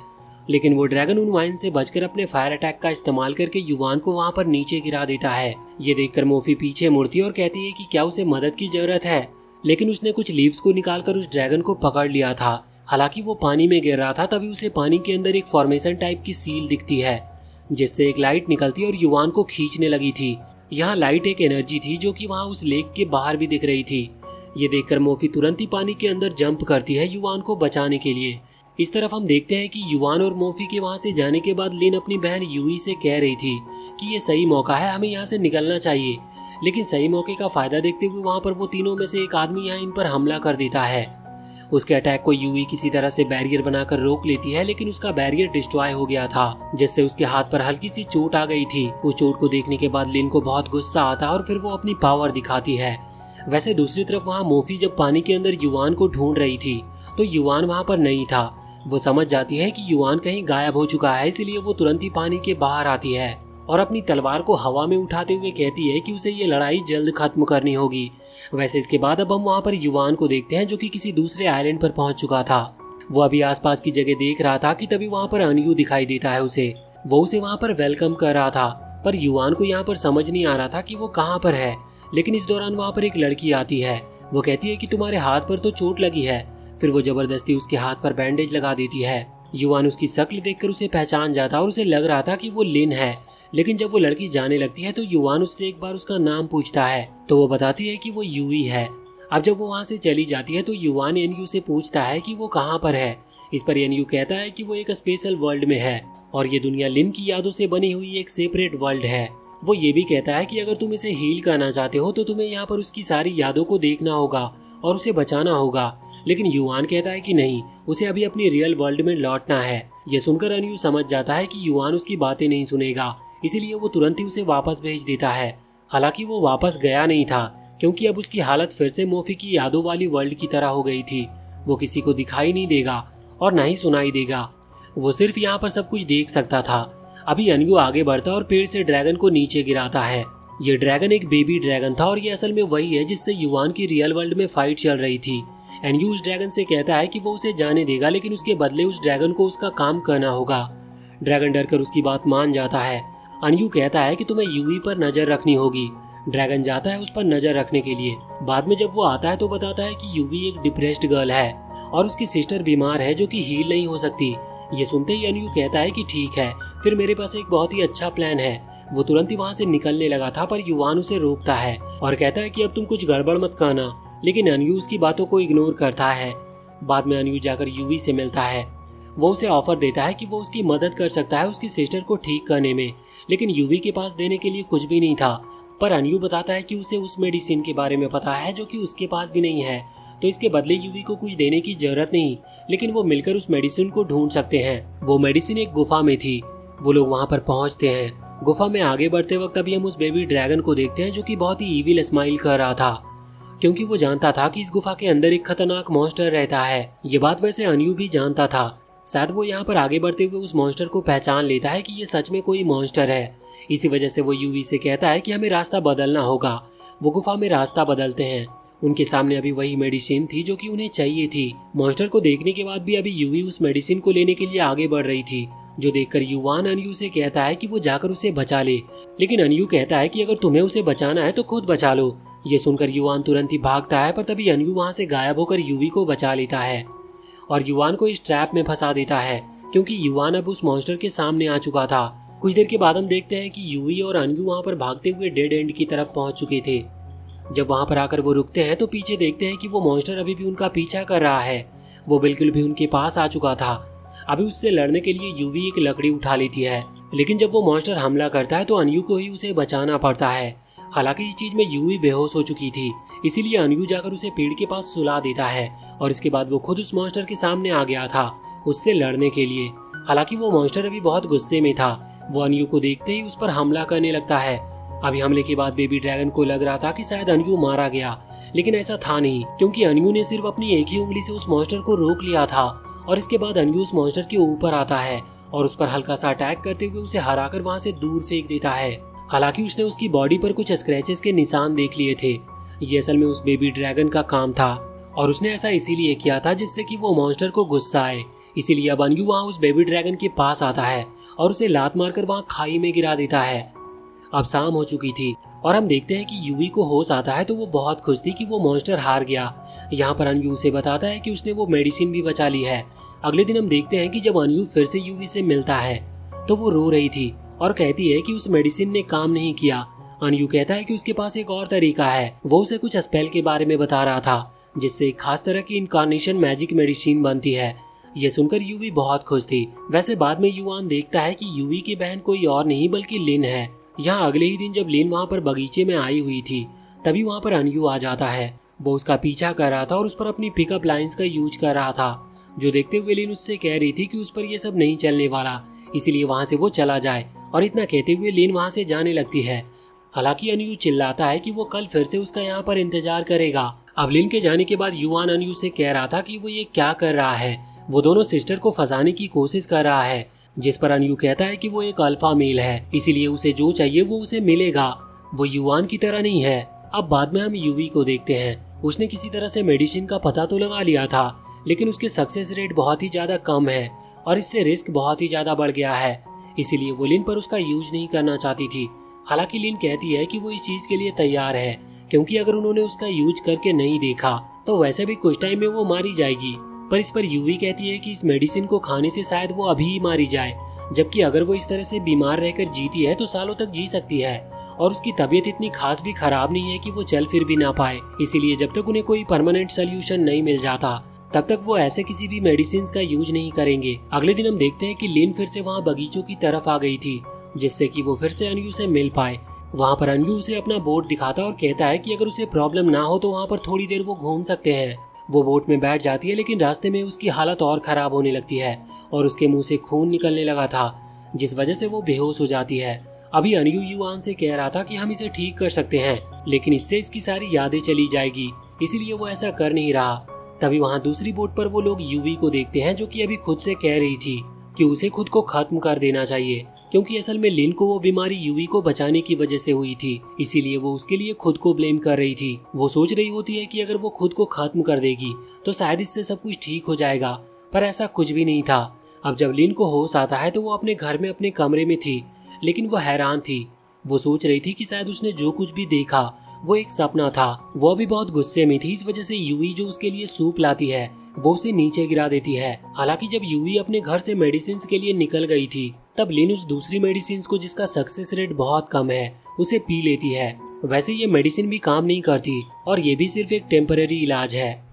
लेकिन वो ड्रैगन उन वाइन से बचकर अपने फायर अटैक का इस्तेमाल करके युआन को वहाँ पर नीचे गिरा देता है। ये देखकर मोफी पीछे मुड़ती है और कहती है कि क्या उसे मदद की जरूरत है, लेकिन उसने कुछ लीव्स को निकालकर उस ड्रैगन को पकड़ लिया था। हालांकि वो पानी में गिर रहा था, तभी उसे पानी के अंदर एक फॉर्मेशन टाइप की सील दिखती है, जिससे एक लाइट निकलती और युआन को खींचने लगी थी। यहाँ लाइट एक एनर्जी थी जो कि वहाँ उस लेक के बाहर भी दिख रही थी। ये देखकर मोफी तुरंत ही पानी के अंदर जंप करती है युआन को बचाने के लिए। इस तरफ हम देखते हैं कि युवान और मोफी के वहाँ से जाने के बाद लिन अपनी बहन यूई से कह रही थी कि ये सही मौका है, हमें यहाँ से निकलना चाहिए। लेकिन सही मौके का फायदा देखते हुए वहाँ पर वो तीनों में से एक आदमी यहाँ इन पर हमला कर देता है। उसके अटैक को यूई किसी तरह से बैरियर बनाकर रोक लेती है, लेकिन उसका बैरियर डिस्ट्रॉय हो गया था, जिससे उसके हाथ पर हल्की सी चोट आ गई थी। उस चोट को देखने के बाद लिन को बहुत गुस्सा आता है और फिर वो अपनी पावर दिखाती है। वैसे दूसरी तरफ वहाँ मोफी जब पानी के अंदर युवान को ढूंढ रही थी तो युवान वहाँ पर नहीं था। वो समझ जाती है कि युवान कहीं गायब हो चुका है, इसलिए वो तुरंत ही पानी के बाहर आती है और अपनी तलवार को हवा में उठाते हुए कहती है कि उसे ये लड़ाई जल्द खत्म करनी होगी। वैसे इसके बाद अब हम वहाँ पर युवान को देखते हैं जो कि किसी दूसरे आइलैंड पर पहुंच चुका था। वो अभी आसपास की जगह देख रहा था कि तभी वहाँ पर अनयू दिखाई देता है उसे। वो उसे वहाँ पर वेलकम कर रहा था, पर युवान को यहाँ पर समझ नहीं आ रहा था कि वो कहाँ पर है। लेकिन इस दौरान वहाँ पर एक लड़की आती है। वो कहती है कि तुम्हारे हाथ पर तो चोट लगी है। फिर वो जबरदस्ती उसके हाथ पर बैंडेज लगा देती है। युवान उसकी शक्ल देखकर उसे पहचान जाता और उसे लग रहा था कि वो लिन है। लेकिन जब वो लड़की जाने लगती है तो युवान उससे एक बार उसका नाम पूछता है, तो वो बताती है कि वो यूई है। अब जब वो वहाँ से चली जाती है तो युवान एनयू से पूछता है कि वो कहाँ पर है। इस पर एनयू कहता है कि वो एक स्पेशल वर्ल्ड में है और ये दुनिया लिन की यादों से बनी हुई एक सेपरेट वर्ल्ड है। वो ये भी कहता है कि अगर तुम इसे हील करना चाहते हो तो तुम्हें यहाँ पर उसकी सारी यादों को देखना होगा और उसे बचाना होगा। लेकिन युवान कहता है कि नहीं, उसे अभी अपनी रियल वर्ल्ड में लौटना है। ये सुनकर अनयू समझ जाता है कि युवान उसकी बातें नहीं सुनेगा, इसीलिए वो तुरंत ही उसे वापस भेज देता है। हालांकि वो वापस गया नहीं था, क्योंकि अब उसकी हालत फिर से मोफी की यादों वाली वर्ल्ड की तरह हो गई थी। वो किसी को दिखाई नहीं देगा और ना ही सुनाई देगा। वो सिर्फ यहाँ पर सब कुछ देख सकता था। अभी अनयू आगे बढ़ता और पेड़ से ड्रैगन को नीचे गिराता है। ये ड्रैगन एक बेबी ड्रैगन था और ये असल में वही है जिससे युवान की रियल वर्ल्ड में फाइट चल रही थी। एनयू उस ड्रैगन से कहता है कि वो उसे जाने देगा, लेकिन उसके बदले उस ड्रैगन को उसका काम करना होगा। ड्रैगन डरकर उसकी बात मान जाता है। अनयू कहता है कि तुम्हें यूई पर नजर रखनी होगी। ड्रैगन जाता है उस पर नजर रखने के लिए। बाद में जब वो आता है तो बताता है कि यूवी एक डिप्रेस्ड गर्ल है और उसकी सिस्टर बीमार है जो कि हील नहीं हो सकती। ये सुनते ही अनयू कहता है कि ठीक है, फिर मेरे पास एक बहुत ही अच्छा प्लान है। वो तुरंत ही वहाँ से निकलने लगा था, पर युवान उसे रोकता है और कहता है कि अब तुम कुछ गड़बड़ मत करना। लेकिन अनयू उसकी बातों को इग्नोर करता है। बाद में अनयू जाकर यूवी से मिलता है। वो उसे ऑफर देता है कि वो उसकी मदद कर सकता है उसकी सिस्टर को ठीक करने में, लेकिन यूवी के पास देने के लिए कुछ भी नहीं था। पर अनयू बताता है कि उसे उस मेडिसिन के बारे में पता है जो कि उसके पास भी नहीं है, तो इसके बदले यूवी को कुछ देने की जरूरत नहीं, लेकिन वो मिलकर उस मेडिसिन को ढूंढ सकते हैं। वो मेडिसिन एक गुफा में थी। वो लोग वहाँ पर पहुँचते हैं। गुफा में आगे बढ़ते वक्त अभी हम उस बेबी ड्रैगन को देखते हैं जो कि बहुत ही ईविल स्माइल कर रहा था, क्योंकि वो जानता था कि इस गुफा के अंदर एक खतरनाक मॉन्स्टर रहता है। ये बात वैसे अनयू भी जानता था। शायद वो यहाँ पर आगे बढ़ते हुए उस मॉन्स्टर को पहचान लेता है कि ये सच में कोई मॉन्स्टर है। इसी वजह से वो यूवी से कहता है कि हमें रास्ता बदलना होगा। वो गुफा में रास्ता बदलते हैं। उनके सामने अभी वही मेडिसिन थी जो कि उन्हें चाहिए थी। मॉन्स्टर को देखने के बाद भी अभी यूवी उस मेडिसिन को लेने के लिए आगे बढ़ रही थी, जो देखकर युवान अनयू से कहता है कि वो जाकर उसे बचा ले। लेकिन अनयू कहता है कि अगर तुम्हें उसे बचाना है तो खुद बचा लो। ये सुनकर युवान तुरंत ही भागता है, पर तभी अनयू वहाँ से गायब होकर यूवी को बचा लेता है और युवान को इस ट्रैप में फंसा देता है, क्योंकि युवान अब उस मॉन्स्टर के सामने आ चुका था। कुछ देर के बाद हम देखते हैं कि यूवी और अनयू वहाँ पर भागते हुए डेड एंड की तरफ पहुँच चुके थे। जब वहाँ पर आकर वो रुकते हैं तो पीछे देखते हैं कि वो मॉन्स्टर अभी भी उनका पीछा कर रहा है। वो बिल्कुल भी उनके पास आ चुका था। अभी उससे लड़ने के लिए यूवी एक लकड़ी उठा लेती है, लेकिन जब वो मॉन्स्टर हमला करता है तो अनयू को ही उसे बचाना पड़ता है। हालांकि इस चीज में यूवी बेहोश हो चुकी थी, इसीलिए अनयू जाकर उसे पेड़ के पास सुला देता है और इसके बाद वो खुद उस मॉन्स्टर के सामने आ गया था उससे लड़ने के लिए। हालांकि वो मॉन्स्टर अभी बहुत गुस्से में था। वो अनयू को देखते ही उस पर हमला करने लगता है। अभी हमले के बाद बेबी ड्रैगन को लग रहा था कि शायद अनयू मारा गया, लेकिन ऐसा था नहीं, क्योंकि अनयू ने सिर्फ अपनी एक ही उंगली से उस मॉन्स्टर को रोक लिया था और इसके बाद अनयू उस मॉन्स्टर के ऊपर आता है और उस पर हल्का सा अटैक करते हुए उसे हराकर वहाँ से दूर फेंक देता है। हालांकि उसने उसकी बॉडी पर कुछ स्क्रैचेस के निशान देख लिए थे। ये असल में उस बेबी ड्रैगन का काम था और उसने ऐसा इसीलिए किया था जिससे कि वो मॉन्स्टर को गुस्सा आए। इसीलिए अब अनयू वहाँ उस बेबी ड्रैगन के पास आता है और उसे लात मारकर वहाँ खाई में गिरा देता है। अब शाम हो चुकी थी और हम देखते हैं कि यूवी को होश आता है, तो वो बहुत खुश थी कि वो मॉन्स्टर हार गया। यहाँ पर अनयू उसे बताता है कि उसने वो मेडिसिन भी बचा ली है। अगले दिन हम देखते हैं कि जब अनयू फिर से यूवी से मिलता है तो वो रो रही थी और कहती है कि उस मेडिसिन ने काम नहीं किया। अनयू कहता है कि उसके पास एक और तरीका है। वो उसे कुछ स्पेल के बारे में बता रहा था जिससे एक खास तरह की इनकारनेशन मैजिक मेडिसिन बनती है। ये सुनकर यूवी बहुत खुश थी। वैसे बाद में युआन देखता है कि यूवी की बहन कोई और नहीं बल्कि लिन है। यहाँ अगले ही दिन जब लिन वहाँ पर बगीचे में आई हुई थी तभी वहाँ पर अनयू आ जाता है। वो उसका पीछा कर रहा था और उस पर अपनी पिकअप लाइंस का यूज कर रहा था, जो देखते हुए लिन उससे कह रही थी कि उस पर यह सब नहीं चलने वाला, इसीलिए वहाँ से वो चला जाए। और इतना कहते हुए लिन वहाँ से जाने लगती है। हालांकि अनयू चिल्लाता है कि वो कल फिर से उसका यहाँ पर इंतजार करेगा। अब लिन के जाने के बाद युआन अनयू से कह रहा था कि वो ये क्या कर रहा है। वो दोनों सिस्टर को फंसाने की कोशिश कर रहा है, जिस पर अनयू कहता है कि वो एक अल्फा मेल है, इसीलिए उसे जो चाहिए वो उसे मिलेगा, वो युआन की तरह नहीं है। अब बाद में हम यूवी को देखते हैं। उसने किसी तरह से मेडिसिन का पता तो लगा लिया था, लेकिन उसके सक्सेस रेट बहुत ही ज्यादा कम है और इससे रिस्क बहुत ही ज्यादा बढ़ गया है, इसीलिए वो लिन पर उसका यूज नहीं करना चाहती थी। हालांकि लिन कहती है कि वो इस चीज के लिए तैयार है, क्योंकि अगर उन्होंने उसका यूज करके नहीं देखा तो वैसे भी कुछ टाइम में वो मारी जाएगी। पर इस पर यूवी कहती है कि इस मेडिसिन को खाने से शायद वो अभी ही मारी जाए, जबकि अगर वो इस तरह से बीमार रहकर जीती है तो सालों तक जी सकती है और उसकी तबीयत इतनी खास भी खराब नहीं है कि वो चल फिर भी ना पाए। इसीलिए जब तक उन्हें कोई परमानेंट सोल्यूशन नहीं मिल जाता तब तक वो ऐसे किसी भी मेडिसिन का यूज नहीं करेंगे। अगले दिन हम देखते हैं कि लिन फिर से वहाँ बगीचों की तरफ आ गई थी, जिससे कि वो फिर से अनयू से मिल पाए। वहाँ पर अनयू उसे अपना बोट दिखाता और कहता है कि अगर उसे प्रॉब्लम ना हो तो वहाँ पर थोड़ी देर वो घूम सकते हैं। वो बोट में बैठ जाती है, लेकिन रास्ते में उसकी हालत और खराब होने लगती है और उसके मुंह से खून निकलने लगा था, जिस वजह से वो बेहोश हो जाती है। अभी अनयू युआन से कह रहा था कि हम इसे ठीक कर सकते हैं, लेकिन इससे इसकी सारी यादें चली जाएगी, इसीलिए वो ऐसा कर नहीं रहा। तभी वहाँ दूसरी बोट पर वो लोग यूवी को देखते हैं, जो कि अभी खुद से कह रही थी कि उसे खुद को खत्म कर देना चाहिए, क्योंकि असल में लिन को वो बीमारी यूवी को बचाने की वजह से हुई थी, इसीलिए वो उसके लिए खुद को ब्लेम कर रही थी। वो सोच रही होती है कि अगर वो खुद को खत्म कर देगी तो शायद इससे सब कुछ ठीक हो जाएगा, पर ऐसा कुछ भी नहीं था। अब जब लिन को होश आता है तो वो अपने घर में अपने कमरे में थी, लेकिन वो हैरान थी। वो सोच रही थी कि शायद उसने जो कुछ भी देखा वो एक सपना था। वो अभी बहुत गुस्से में थी, इस वजह से यूवी जो उसके लिए सूप लाती है वो उसे नीचे गिरा देती है। हालांकि जब यूवी अपने घर से मेडिसिन के लिए निकल गई थी तब लिन उस दूसरी मेडिसिन को, जिसका सक्सेस रेट बहुत कम है, उसे पी लेती है। वैसे ये मेडिसिन भी काम नहीं करती और ये भी सिर्फ एक टेम्पररी इलाज है,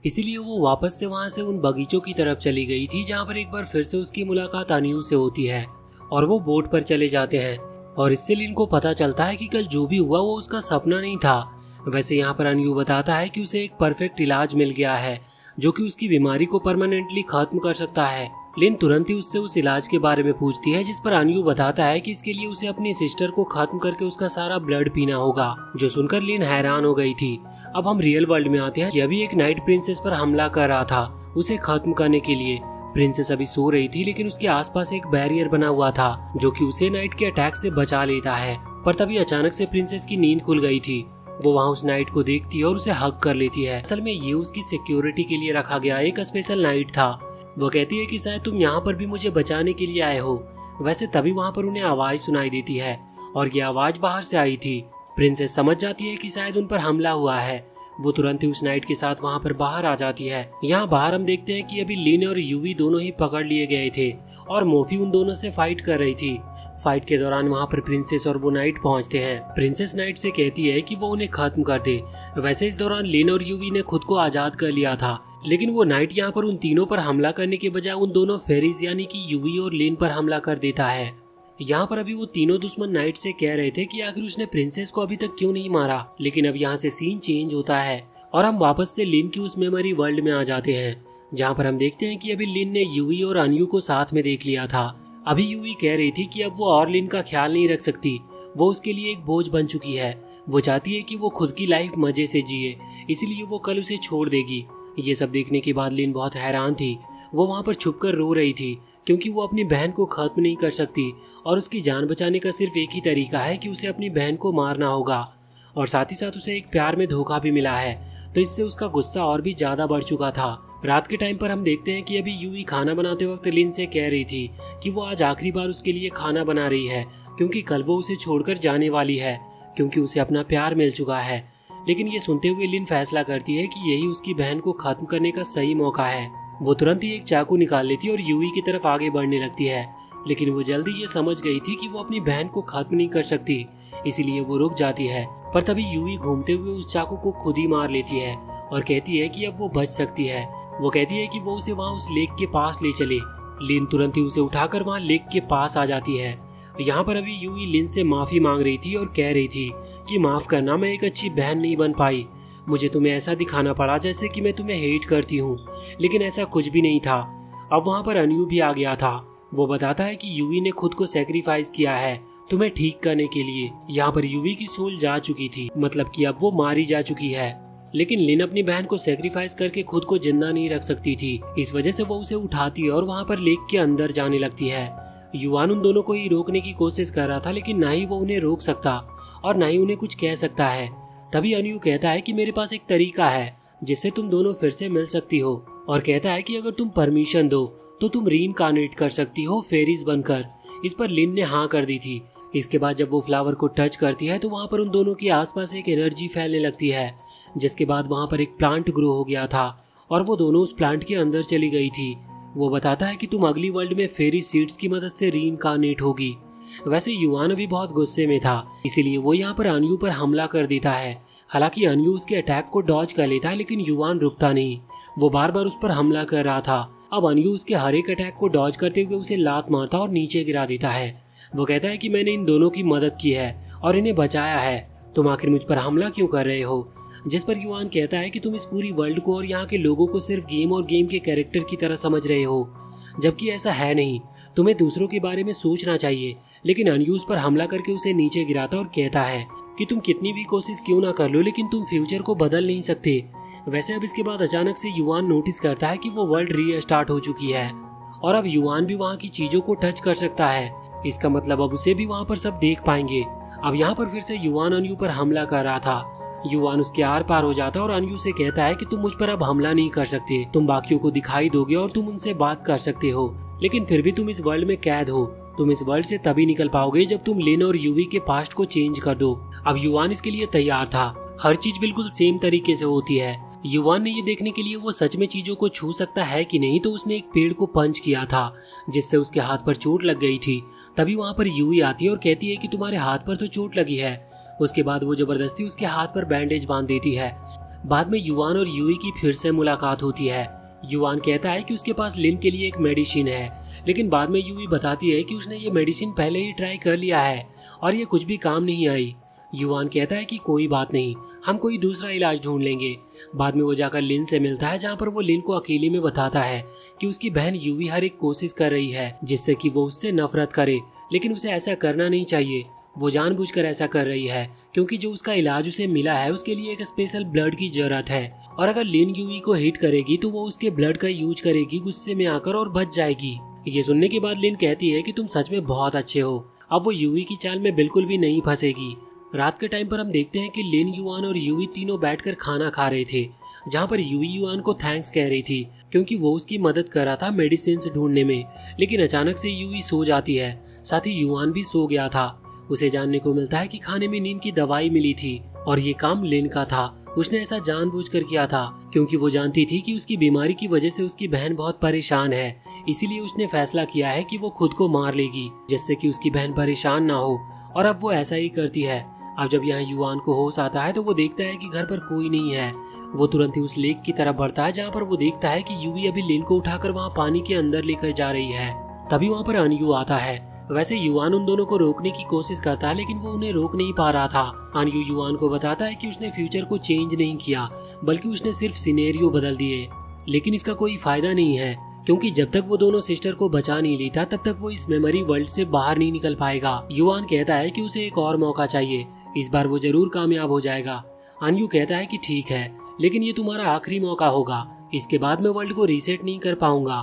इसीलिए वो वापस से वहाँ से उन बगीचों की तरफ चली गई थी, जहाँ पर एक बार फिर से उसकी मुलाकात अनयू से होती है और वो बोट पर चले जाते हैं। और इससे लिन को पता चलता है कि कल जो भी हुआ वो उसका सपना नहीं था। वैसे यहाँ पर अनयू बताता है कि उसे एक परफेक्ट इलाज मिल गया है, जो कि उसकी बीमारी को परमानेंटली खत्म कर सकता है। लिन तुरंत ही उससे उस इलाज के बारे में पूछती है, जिस पर अनयू बताता है कि इसके लिए उसे अपनी सिस्टर को खत्म करके उसका सारा ब्लड पीना होगा, जो सुनकर लिन हैरान हो गई थी। अब हम रियल वर्ल्ड में आते हैं कि अभी एक नाइट प्रिंसेस पर हमला कर रहा था उसे खत्म करने के लिए। प्रिंसेस अभी सो रही थी, लेकिन उसके आसपास एक बैरियर बना हुआ था जो कि उसे नाइट के अटैक से बचा लेता है। पर तभी अचानक से प्रिंसेस की नींद खुल गई थी। वो वहाँ उस नाइट को देखती है और उसे हग कर लेती है। असल में ये उसकी सिक्योरिटी के लिए रखा गया एक स्पेशल नाइट था। वो कहती है कि शायद तुम यहाँ पर भी मुझे बचाने के लिए आए हो। वैसे तभी वहाँ पर उन्हें आवाज सुनाई देती है और ये आवाज बाहर से आई थी। प्रिंसेस समझ जाती है कि शायद उन पर हमला हुआ है। वो तुरंत ही उस नाइट के साथ वहाँ पर बाहर आ जाती है। यहाँ बाहर हम देखते हैं कि अभी लिन और यूवी दोनों ही पकड़ लिए गए थे और मोफी उन दोनों से फाइट कर रही थी। फाइट के दौरान वहाँ पर प्रिंसेस और वो नाइट पहुँचते हैं। प्रिंसेस नाइट से कहती है कि वो उन्हें खत्म कर दे। वैसे इस दौरान लिन और यूवी ने खुद को आजाद कर लिया था, लेकिन वो नाइट यहाँ पर उन तीनों पर हमला करने के बजाय उन दोनों फेरीज यानी कि यूवी और लिन पर हमला कर देता है। यहाँ पर अभी वो तीनों दुश्मन नाइट से कह रहे थे कि आखिर उसने प्रिंसेस को अभी तक क्यों नहीं मारा, लेकिन अब यहाँ से सीन चेंज होता है और हम वापस से लिन की उस मेमोरी वर्ल्ड में आ जाते हैं, जहाँ पर हम देखते हैं कि अभी लिन ने यूवी और अनयू को साथ में देख लिया था। अभी यूवी कह रही थी कि अब वो और लिन का ख्याल नहीं रख सकती, वो उसके लिए एक बोझ बन चुकी है। वो चाहती है कि वो खुद की लाइफ मजे से जिए, इसीलिए वो कल उसे छोड़ देगी। ये सब देखने के बाद लिन बहुत हैरान थी। वो वहाँ पर छुपकर रो रही थी, क्योंकि वो अपनी बहन को खत्म नहीं कर सकती और उसकी जान बचाने का सिर्फ एक ही तरीका है कि उसे अपनी बहन को मारना होगा। और साथ ही साथ उसे एक प्यार में धोखा भी मिला है, तो इससे उसका गुस्सा और भी ज्यादा बढ़ चुका था। रात के टाइम पर हम देखते हैं कि अभी यूवी खाना बनाते वक्त लिन से कह रही थी कि वो आज आखिरी बार उसके लिए खाना बना रही है, क्योंकि कल वो उसे छोड़कर जाने वाली है, क्योंकि उसे अपना प्यार मिल चुका है। लेकिन ये सुनते हुए लिन फैसला करती है कि यही उसकी बहन को खत्म करने का सही मौका है। वो तुरंत ही एक चाकू निकाल लेती है और यूवी की तरफ आगे बढ़ने लगती है, लेकिन वो जल्दी ये समझ गई थी कि वो अपनी बहन को खत्म नहीं कर सकती, इसीलिए वो रुक जाती है। पर तभी यूवी घूमते हुए उस चाकू को खुद ही मार लेती है और कहती है कि अब वो बच सकती है, वो कहती है कि वो उसे वहाँ उस लेक के पास ले चले। लिन तुरंत ही उसे उठाकर वहाँ लेक के पास आ जाती है। यहाँ पर अभी यूई लिन से माफी मांग रही थी और कह रही थी कि माफ करना, मैं एक अच्छी बहन नहीं बन पाई। मुझे तुम्हें ऐसा दिखाना पड़ा जैसे कि मैं तुम्हें हेट करती हूँ, लेकिन ऐसा कुछ भी नहीं था। अब वहाँ पर अनयू भी आ गया था। वो बताता है कि यूवी ने खुद को सेक्रीफाइस किया है तुम्हें ठीक करने के लिए। यहाँ पर यूवी की सोल जा चुकी थी, मतलब कि अब वो मारी जा चुकी है। लेकिन लिन अपनी बहन को सेक्रीफाइस करके खुद को जिंदा नहीं रख सकती थी। इस वजह से वो उसे उठाती है और वहाँ पर लेक के अंदर जाने लगती है। युवान उन दोनों को ही रोकने की कोशिश कर रहा था, लेकिन ना ही वो उन्हें रोक सकता और ना ही उन्हें कुछ कह सकता है। तभी अनयू कहता है कि मेरे पास एक तरीका है जिससे तुम दोनों फिर से मिल सकती हो, और कहता है कि अगर तुम परमिशन दो तो तुम रीइंकार्नेट कर सकती हो फेरीज बनकर। इस पर लिन ने हाँ कर दी थी। इसके बाद जब वो फ्लावर को टच करती है तो वहाँ पर उन दोनों के आसपास एक एनर्जी फैलने लगती है, जिसके बाद वहाँ पर एक प्लांट ग्रो हो गया था और वो दोनों उस प्लांट के अंदर चली गई थी। वो बताता है कि तुम अगली वर्ल्ड में फेरी सीड्स की मदद से रीइंकार्नेट होगी। वैसे युवान अभी बहुत गुस्से में था, इसीलिए वो यहाँ पर अनयू पर हमला कर देता है। हालांकि अनयू उसके अटैक को डॉज कर लेता है, लेकिन युवान रुकता नहीं। वो बार बार उस पर हमला कर रहा था। अब अनयू उसके हर एक अटैक को डॉज करते हुए उसे लात मारता और नीचे गिरा देता है। वो कहता है कि मैंने इन दोनों की मदद की है और इन्हें बचाया है, तुम आखिर मुझ पर हमला क्यों कर रहे हो। जिस पर युवान कहता है कि तुम इस पूरी वर्ल्ड को और यहाँ के लोगों को सिर्फ गेम और गेम के कैरेक्टर की तरह समझ रहे हो, जबकि ऐसा है नहीं। तुम्हें दूसरों के बारे में सोचना चाहिए। लेकिन अनयू उस पर हमला करके उसे नीचे गिराता और कहता है कि तुम कितनी भी कोशिश क्यों ना कर लो, लेकिन तुम फ्यूचर को बदल नहीं सकते। वैसे अब इसके बाद अचानक से युवान नोटिस करता है कि वो वर्ल्ड रीस्टार्ट हो चुकी है और अब युवान भी वहाँ की चीजों को टच कर सकता है। इसका मतलब अब उसे भी वहाँ पर सब देख पाएंगे। अब यहाँ पर फिर से युवान अनयू पर हमला कर रहा था। युवान उसके आर पार हो जाता है और अनयू से कहता है कि तुम मुझ पर अब हमला नहीं कर सकते, तुम बाकियों को दिखाई दोगे और तुम उनसे बात कर सकते हो, लेकिन फिर भी तुम इस वर्ल्ड में कैद हो। तुम इस वर्ल्ड से तभी निकल पाओगे जब तुम लिन और यूवी के पास्ट को चेंज कर दो। अब युवान इसके लिए तैयार था। हर चीज बिल्कुल सेम तरीके से होती है। युवान ने ये देखने के लिए वो सच में चीजों को छू सकता है कि नहीं, तो उसने एक पेड़ को पंच किया था जिससे उसके हाथ पर चोट लग गई थी। तभी वहाँ पर यूवी आती है और कहती है कि तुम्हारे हाथ पर तो चोट लगी है। उसके बाद वो जबरदस्ती उसके हाथ पर बैंडेज बांध देती है। बाद में युवान और यूवी की फिर से मुलाकात होती है। युवान कहता है कि उसके पास लिन के लिए एक मेडिसिन है, लेकिन बाद में यूवी बताती है कि उसने ये मेडिसिन पहले ही ट्राई कर लिया है और ये कुछ भी काम नहीं आई। युवान कहता है कि कोई बात नहीं, हम कोई दूसरा इलाज ढूंढ लेंगे। बाद में वो जाकर लिन से मिलता है, जहाँ पर वो लिन को अकेले में बताता है कि उसकी बहन यूवी हर एक कोशिश कर रही है जिससे कि वो उससे नफरत करे, लेकिन उसे ऐसा करना नहीं चाहिए। वो जानबूझकर ऐसा कर रही है क्योंकि जो उसका इलाज उसे मिला है उसके लिए एक स्पेशल ब्लड की जरूरत है, और अगर लिन यूवी को हिट करेगी तो वो उसके ब्लड का यूज करेगी गुस्से में आकर और बच जाएगी। ये सुनने के बाद लिन कहती है कि तुम सच में बहुत अच्छे हो। अब वो यूवी की चाल में बिल्कुल भी नहीं फंसेगी। रात के टाइम पर हम देखते हैं कि लिन, युवान और यूवी तीनों बैठकर खाना खा रहे थे, जहाँ पर यूवी युवान को थैंक्स कह रही थी क्योंकि वो उसकी मदद कर रहा था मेडिसिन ढूंढने में। लेकिन अचानक से यूवी सो जाती है, साथ ही युवान भी सो गया था। उसे जानने को मिलता है कि खाने में नींद की दवाई मिली थी और ये काम लिन का था। उसने ऐसा जानबूझकर किया था क्योंकि वो जानती थी कि उसकी बीमारी की वजह से उसकी बहन बहुत परेशान है, इसीलिए उसने फैसला किया है कि वो खुद को मार लेगी जिससे कि उसकी बहन परेशान ना हो, और अब वो ऐसा ही करती है। अब जब यहाँ युवान को होश आता है तो वो देखता है कि घर पर कोई नहीं है। वो तुरंत ही उस लेक की तरफ बढ़ता है जहाँ पर वो देखता है कि यूवी अभी लिन को उठाकर वहाँ पानी के अंदर लेकर जा रही है। तभी वहाँ पर अनयू आता है। वैसे युवान उन दोनों को रोकने की कोशिश करता है, लेकिन वो उन्हें रोक नहीं पा रहा था। अनयू युवान को बताता है कि उसने फ्यूचर को चेंज नहीं किया, बल्कि उसने सिर्फ सिनेरियो बदल दिए। लेकिन इसका कोई फायदा नहीं है क्योंकि जब तक वो दोनों सिस्टर को बचा नहीं लेता तब तक वो इस मेमोरी वर्ल्ड से बाहर नहीं निकल पाएगा। युवान कहता है कि उसे एक और मौका चाहिए, इस बार वो जरूर कामयाब हो जाएगा। अनयू कहता है कि ठीक है, लेकिन ये तुम्हारा आखिरी मौका होगा, इसके बाद मैं वर्ल्ड को रीसेट नहीं कर पाऊंगा।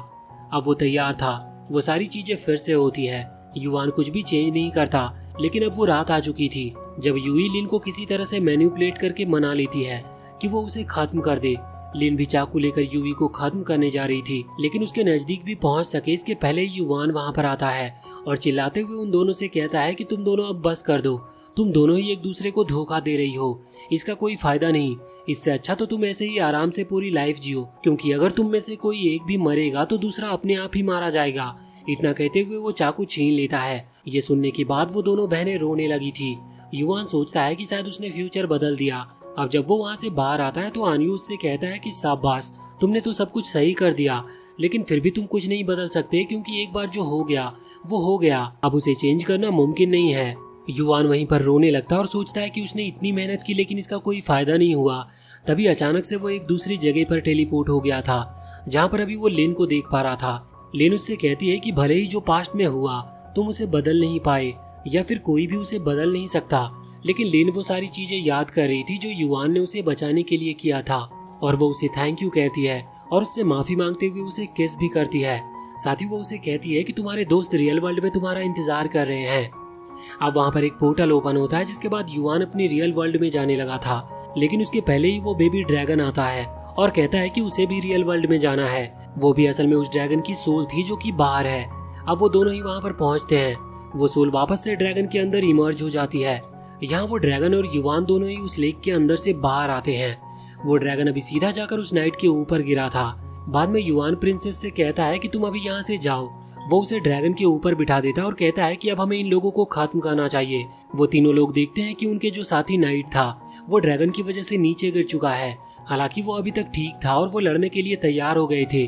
अब वो तैयार था। वो सारी चीजें फिर से होती है। युवान कुछ भी चेंज नहीं करता, लेकिन अब वो रात आ चुकी थी जब यूई लिन को किसी तरह से मैनिपुलेट करके मना लेती है कि वो उसे खत्म कर दे। लिन भी चाकू लेकर यूवी को खत्म करने जा रही थी, लेकिन उसके नजदीक भी पहुंच सके इसके पहले युवान वहां पर आता है और चिल्लाते हुए उन दोनों से कहता है कि तुम दोनों अब बस कर दो, तुम दोनों ही एक दूसरे को धोखा दे रही हो, इसका कोई फायदा नहीं। इससे अच्छा तो तुम ऐसे ही आराम से पूरी लाइफ जियो, क्योंकि अगर तुम में से कोई एक भी मरेगा तो दूसरा अपने आप ही मारा जाएगा। इतना कहते हुए वो चाकू छीन लेता है। ये सुनने के बाद वो दोनों बहनें रोने लगी थी। युवान सोचता है कि शायद उसने फ्यूचर बदल दिया अब जब वो वहाँ से बाहर आता है तो आन्यू उससे कहता है कि शाबाश, तुमने तो सब कुछ सही कर दिया, लेकिन फिर भी तुम कुछ नहीं बदल सकते क्योंकि एक बार जो हो गया वो हो गया, अब उसे चेंज करना मुमकिन नहीं है। युवान वहीं पर रोने लगता है और सोचता है कि उसने इतनी मेहनत की लेकिन इसका कोई फायदा नहीं हुआ। तभी अचानक से वो एक दूसरी जगह पर टेलीपोर्ट हो गया था, जहाँ पर अभी वो लिन को देख पा रहा था। लिन उससे कहती है कि भले ही जो पास्ट में हुआ तुम उसे बदल नहीं पाए या फिर कोई भी उसे बदल नहीं सकता, लेकिन लिन वो सारी चीजें याद कर रही थी जो युवान ने उसे बचाने के लिए किया था, और वो उसे थैंक यू कहती है और उससे माफी मांगते हुए उसे किस भी करती है। साथ ही वो उसे कहती है कि तुम्हारे दोस्त रियल वर्ल्ड में तुम्हारा इंतजार कर रहे हैं। अब वहाँ पर एक पोर्टल ओपन होता है, जिसके बाद युवान अपनी रियल वर्ल्ड में जाने लगा था, लेकिन उसके पहले ही वो बेबी ड्रैगन आता है और कहता है कि उसे भी रियल वर्ल्ड में जाना है। वो भी असल में उस ड्रैगन की सोल थी जो कि बाहर है। अब वो दोनों ही वहाँ पर पहुँचते हैं। वो सोल वापस से ड्रैगन के अंदर इमर्ज हो जाती है। यहाँ वो ड्रैगन और युवान दोनों ही उस लेक के अंदर से बाहर आते हैं। वो ड्रैगन अभी सीधा जाकर उस नाइट के ऊपर गिरा था। बाद में युवान प्रिंसेस से कहता है कि तुम अभी यहाँ से जाओ। वो उसे ड्रैगन के ऊपर बिठा देता है और कहता है कि अब हमें इन लोगों को खत्म करना चाहिए। वो तीनों लोग देखते हैं कि उनके जो साथी नाइट था वो ड्रैगन की वजह से नीचे गिर चुका है। हालांकि वो अभी तक ठीक था और वो लड़ने के लिए तैयार हो गए थे।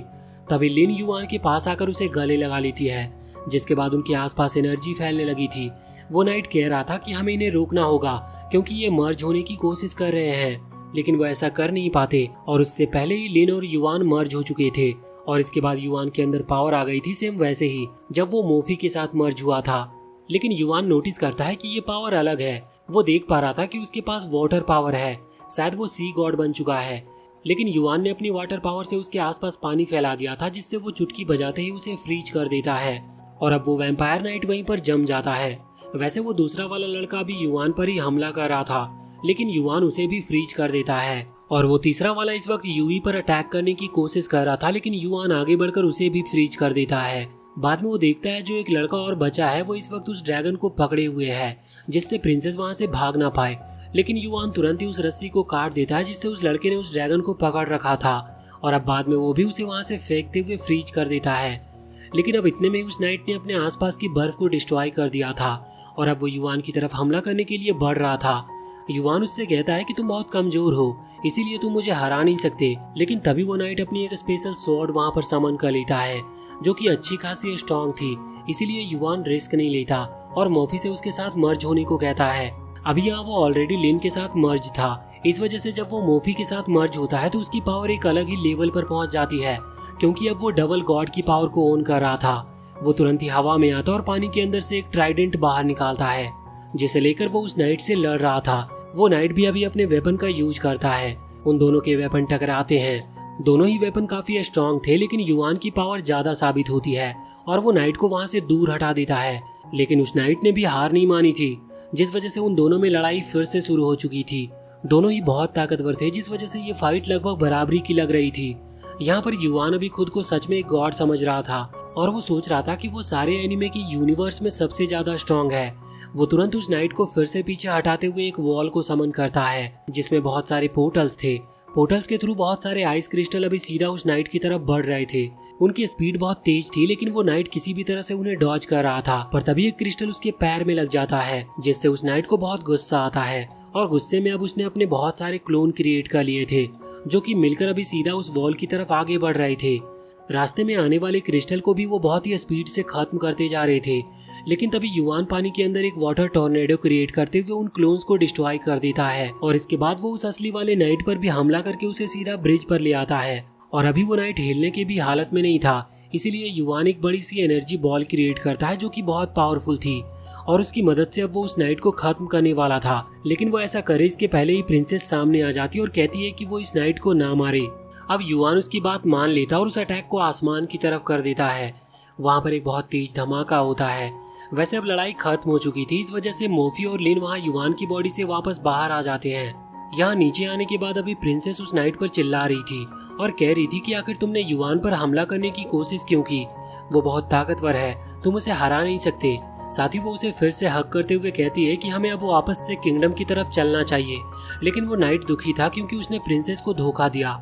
तभी लिन युवान के पास आकर उसे गले लगा लेती है, जिसके बाद उनके आसपास एनर्जी फैलने लगी थी। वो नाइट कह रहा था कि हमें इन्हें रोकना होगा क्योंकि ये मर्ज होने की कोशिश कर रहे हैं, लेकिन वो ऐसा कर नहीं पाते और उससे पहले ही लिन और युवान मर्ज हो चुके थे। और इसके बाद युवान के अंदर पावर आ गई थी, सेम वैसे ही जब वो मोफी के साथ मर्ज हुआ था। लेकिन युवान नोटिस करता है कि ये पावर अलग है। वो देख पा रहा था कि उसके पास वाटर पावर है, शायद वो सी गॉड बन चुका है। लेकिन युवान ने अपनी वाटर पावर से उसके आसपास पानी फैला दिया था, जिससे वो चुटकी बजाते ही उसे फ्रीज कर देता है और अब वो वैम्पायर नाइट वहीं पर जम जाता है। वैसे वो दूसरा वाला लड़का भी युवान पर ही हमला कर रहा था, लेकिन युवान उसे भी फ्रीज कर देता है। और वो तीसरा वाला इस वक्त यूवी पर अटैक करने की कोशिश कर रहा था, लेकिन युवान आगे बढ़कर उसे भी फ्रीज कर देता है। बाद में वो देखता है जो एक लड़का और बचा है वो इस वक्त उस ड्रैगन को पकड़े हुए है, जिससे प्रिंसेस वहां से भाग ना पाए। लेकिन युवान तुरंत ही उस रस्सी को काट देता है जिससे उस लड़के ने उस ड्रैगन को पकड़ रखा था, और अब बाद में वो भी उसे वहां से फेंकते हुए फ्रीज कर देता है। लेकिन अब इतने में उस नाइट ने अपने आसपास की बर्फ को डिस्ट्रॉय कर दिया था और अब वो युवान की तरफ हमला करने के लिए बढ़ रहा था। युवान उससे कहता है कि तुम बहुत कमजोर हो, इसीलिए तुम मुझे हरा नहीं सकते। लेकिन तभी वो नाइट अपनी एक स्पेशल स्वॉर्ड वहां पर समन कर लेता है, जो कि अच्छी खासी स्ट्रॉन्ग थी। इसीलिए युवान रिस्क नहीं लेता और मोफी से उसके साथ मर्ज होने को कहता है। अभी यहाँ वो ऑलरेडी लिन के साथ मर्ज था, इस वजह से जब वो मोफी के साथ मर्ज होता है तो उसकी पावर एक अलग ही लेवल पर पहुंच जाती है, क्योंकि अब वो डबल गॉड की पावर को ऑन कर रहा था। वो तुरंत ही हवा में आता और पानी के अंदर से एक ट्राइडेंट बाहर निकालता है, जिसे लेकर वो उस नाइट से लड़ रहा था। वो नाइट भी अभी अपने वेपन का यूज करता है। उन दोनों के वेपन टकराते हैं। दोनों ही वेपन काफी स्ट्रॉन्ग थे, लेकिन युवान की पावर ज्यादा साबित होती है और वो नाइट को वहां से दूर हटा देता है। लेकिन उस नाइट ने भी हार नहीं मानी थी, जिस वजह से उन दोनों में लड़ाई फिर से शुरू हो चुकी थी। दोनों ही बहुत ताकतवर थे, जिस वजह से ये फाइट लगभग बराबरी की लग रही थी। यहाँ पर युवान अभी खुद को सच में एक गॉड समझ रहा था और वो सोच रहा था कि वो सारे एनिमे की यूनिवर्स में सबसे ज्यादा स्ट्रॉन्ग है। वो तुरंत उस नाइट को फिर से पीछे हटाते हुए एक वॉल को समन करता है, जिसमें बहुत सारे पोर्टल्स थे। पोर्टल्स के थ्रू बहुत सारे आइस क्रिस्टल अभी सीधा उस नाइट की तरफ बढ़ रहे थे। उनकी स्पीड बहुत तेज थी, लेकिन वो नाइट किसी भी तरह से उन्हें डॉज कर रहा था। पर तभी एक क्रिस्टल उसके पैर में लग जाता है, जिससे उस नाइट को बहुत गुस्सा आता है और गुस्से में अब उसने अपने बहुत सारे क्लोन क्रिएट कर लिए थे, जो कि मिलकर अभी सीधा उस वॉल की तरफ आगे बढ़ रहे थे। रास्ते में आने वाले क्रिस्टल को भी वो बहुत ही स्पीड से खत्म करते जा रहे थे। लेकिन तभी युवान पानी के अंदर एक वाटर टॉर्नेडो क्रिएट करते हुए उन क्लोन्स को डिस्ट्रॉय कर देता है और इसके बाद वो उस असली वाले नाइट पर भी हमला करके उसे सीधा ब्रिज पर ले आता है। और अभी वो नाइट हिलने की भी हालत में नहीं था, इसीलिए युवान एक बड़ी सी एनर्जी बॉल क्रिएट करता है, जो कि बहुत पावरफुल थी और उसकी मदद से अब वो उस नाइट को खत्म करने वाला था। लेकिन वो ऐसा करे इसके पहले ही प्रिंसेस सामने आ जाती है और कहती है कि वो इस नाइट को ना मारे। अब युवान उसकी बात मान लेता और उस अटैक को आसमान की तरफ कर देता है। वहाँ पर एक बहुत तेज धमाका होता है। वैसे अब लड़ाई खत्म हो चुकी थी, इस वजह से मोफी और लिन वहाँ युवान की बॉडी से वापस बाहर आ जाते हैं। यहाँ नीचे आने के बाद अभी प्रिंसेस उस नाइट पर चिल्ला रही थी और कह रही थी कि आखिर तुमने युवान पर हमला करने की कोशिश क्यों की? वो बहुत ताकतवर है, तुम उसे हरा नहीं सकते। साथ ही वो उसे फिर से हक करते हुए कहती है कि हमें अब वापस से किंगडम की तरफ चलना चाहिए। लेकिन वो नाइट दुखी था क्योंकि उसने प्रिंसेस को धोखा दिया।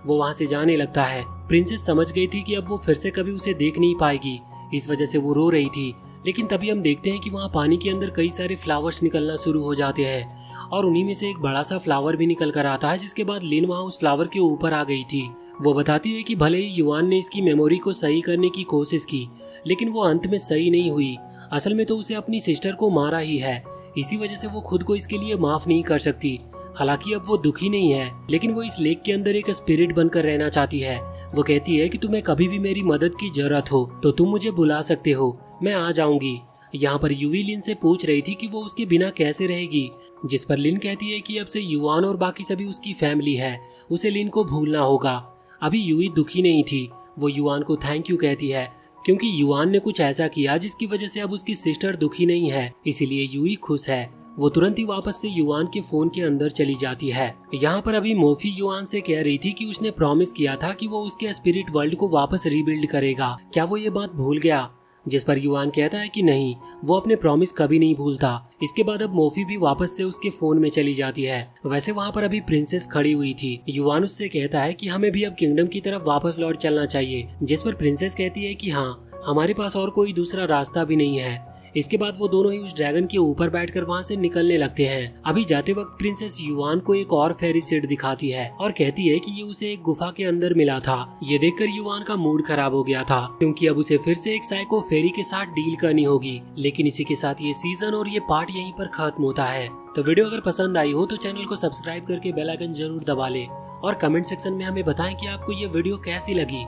वो वहाँ से जाने लगता है। प्रिंसेस समझ गई थी कि अब वो फिर से कभी उसे देख नहीं पाएगी, इस वजह से वो रो रही थी। लेकिन तभी हम देखते हैं कि वहाँ पानी के अंदर कई सारे फ्लावर्स निकलना शुरू हो जाते हैं और उन्हीं में से एक बड़ा सा फ्लावर भी निकल कर आता है, जिसके बाद लिन वहाँ उस फ्लावर के ऊपर आ गई थी। वो बताती है कि भले ही युआन ने इसकी मेमोरी को सही करने की कोशिश की, लेकिन वो अंत में सही नहीं हुई। असल में तो उसे अपनी सिस्टर को मारा ही है, इसी वजह से वो खुद को इसके लिए माफ नहीं कर सकती। हालांकि अब वो दुखी नहीं है, लेकिन वो इस लेक के अंदर एक स्पिरिट बनकर रहना चाहती है। वो कहती है कि तुम्हें कभी भी मेरी मदद की जरूरत हो तो तुम मुझे बुला सकते हो, मैं आ जाऊंगी। यहाँ पर यूवी लिन से पूछ रही थी कि वो उसके बिना कैसे रहेगी, जिस पर लिन कहती है कि अब से युआन और बाकी सभी उसकी फैमिली है, उसे लिन को भूलना होगा। अभी यूवी दुखी नहीं थी, वो युआन को थैंक यू कहती है, क्योंकि युआन ने कुछ ऐसा किया जिसकी वजह से अब उसकी सिस्टर दुखी नहीं है, इसीलिए यूवी खुश है। वो तुरंत ही वापस से युआन के फोन के अंदर चली जाती है। यहाँ पर अभी मोफी युआन से कह रही थी कि उसने प्रॉमिस किया था कि वो उसके स्पिरिट वर्ल्ड को वापस रीबिल्ड करेगा, क्या वो ये बात भूल गया? जिस पर युआन कहता है कि नहीं, वो अपने प्रॉमिस कभी नहीं भूलता। इसके बाद अब मोफी भी वापस से उसके फोन में चली जाती है। वैसे वहाँ पर अभी प्रिंसेस खड़ी हुई थी। युआन उससे कहता है कि हमें भी अब किंगडम की तरफ वापस लौट चलना चाहिए, जिस पर प्रिंसेस कहती है कि हाँ, हमारे पास और कोई दूसरा रास्ता भी नहीं है। इसके बाद वो दोनों ही उस ड्रैगन के ऊपर बैठकर वहाँ से निकलने लगते हैं। अभी जाते वक्त प्रिंसेस युआन को एक और फेरी सेट दिखाती है और कहती है कि ये उसे एक गुफा के अंदर मिला था। ये देखकर युआन का मूड खराब हो गया था, क्योंकि अब उसे फिर से एक साइको फेरी के साथ डील करनी होगी। लेकिन इसी के साथ ये सीजन और ये पार्ट यहीं पर खत्म होता है। तो वीडियो अगर पसंद आई हो तो चैनल को सब्सक्राइब करके बेल आइकन जरूर दबा ले और कमेंट सेक्शन में हमें बताएं कि आपको ये वीडियो कैसी लगी।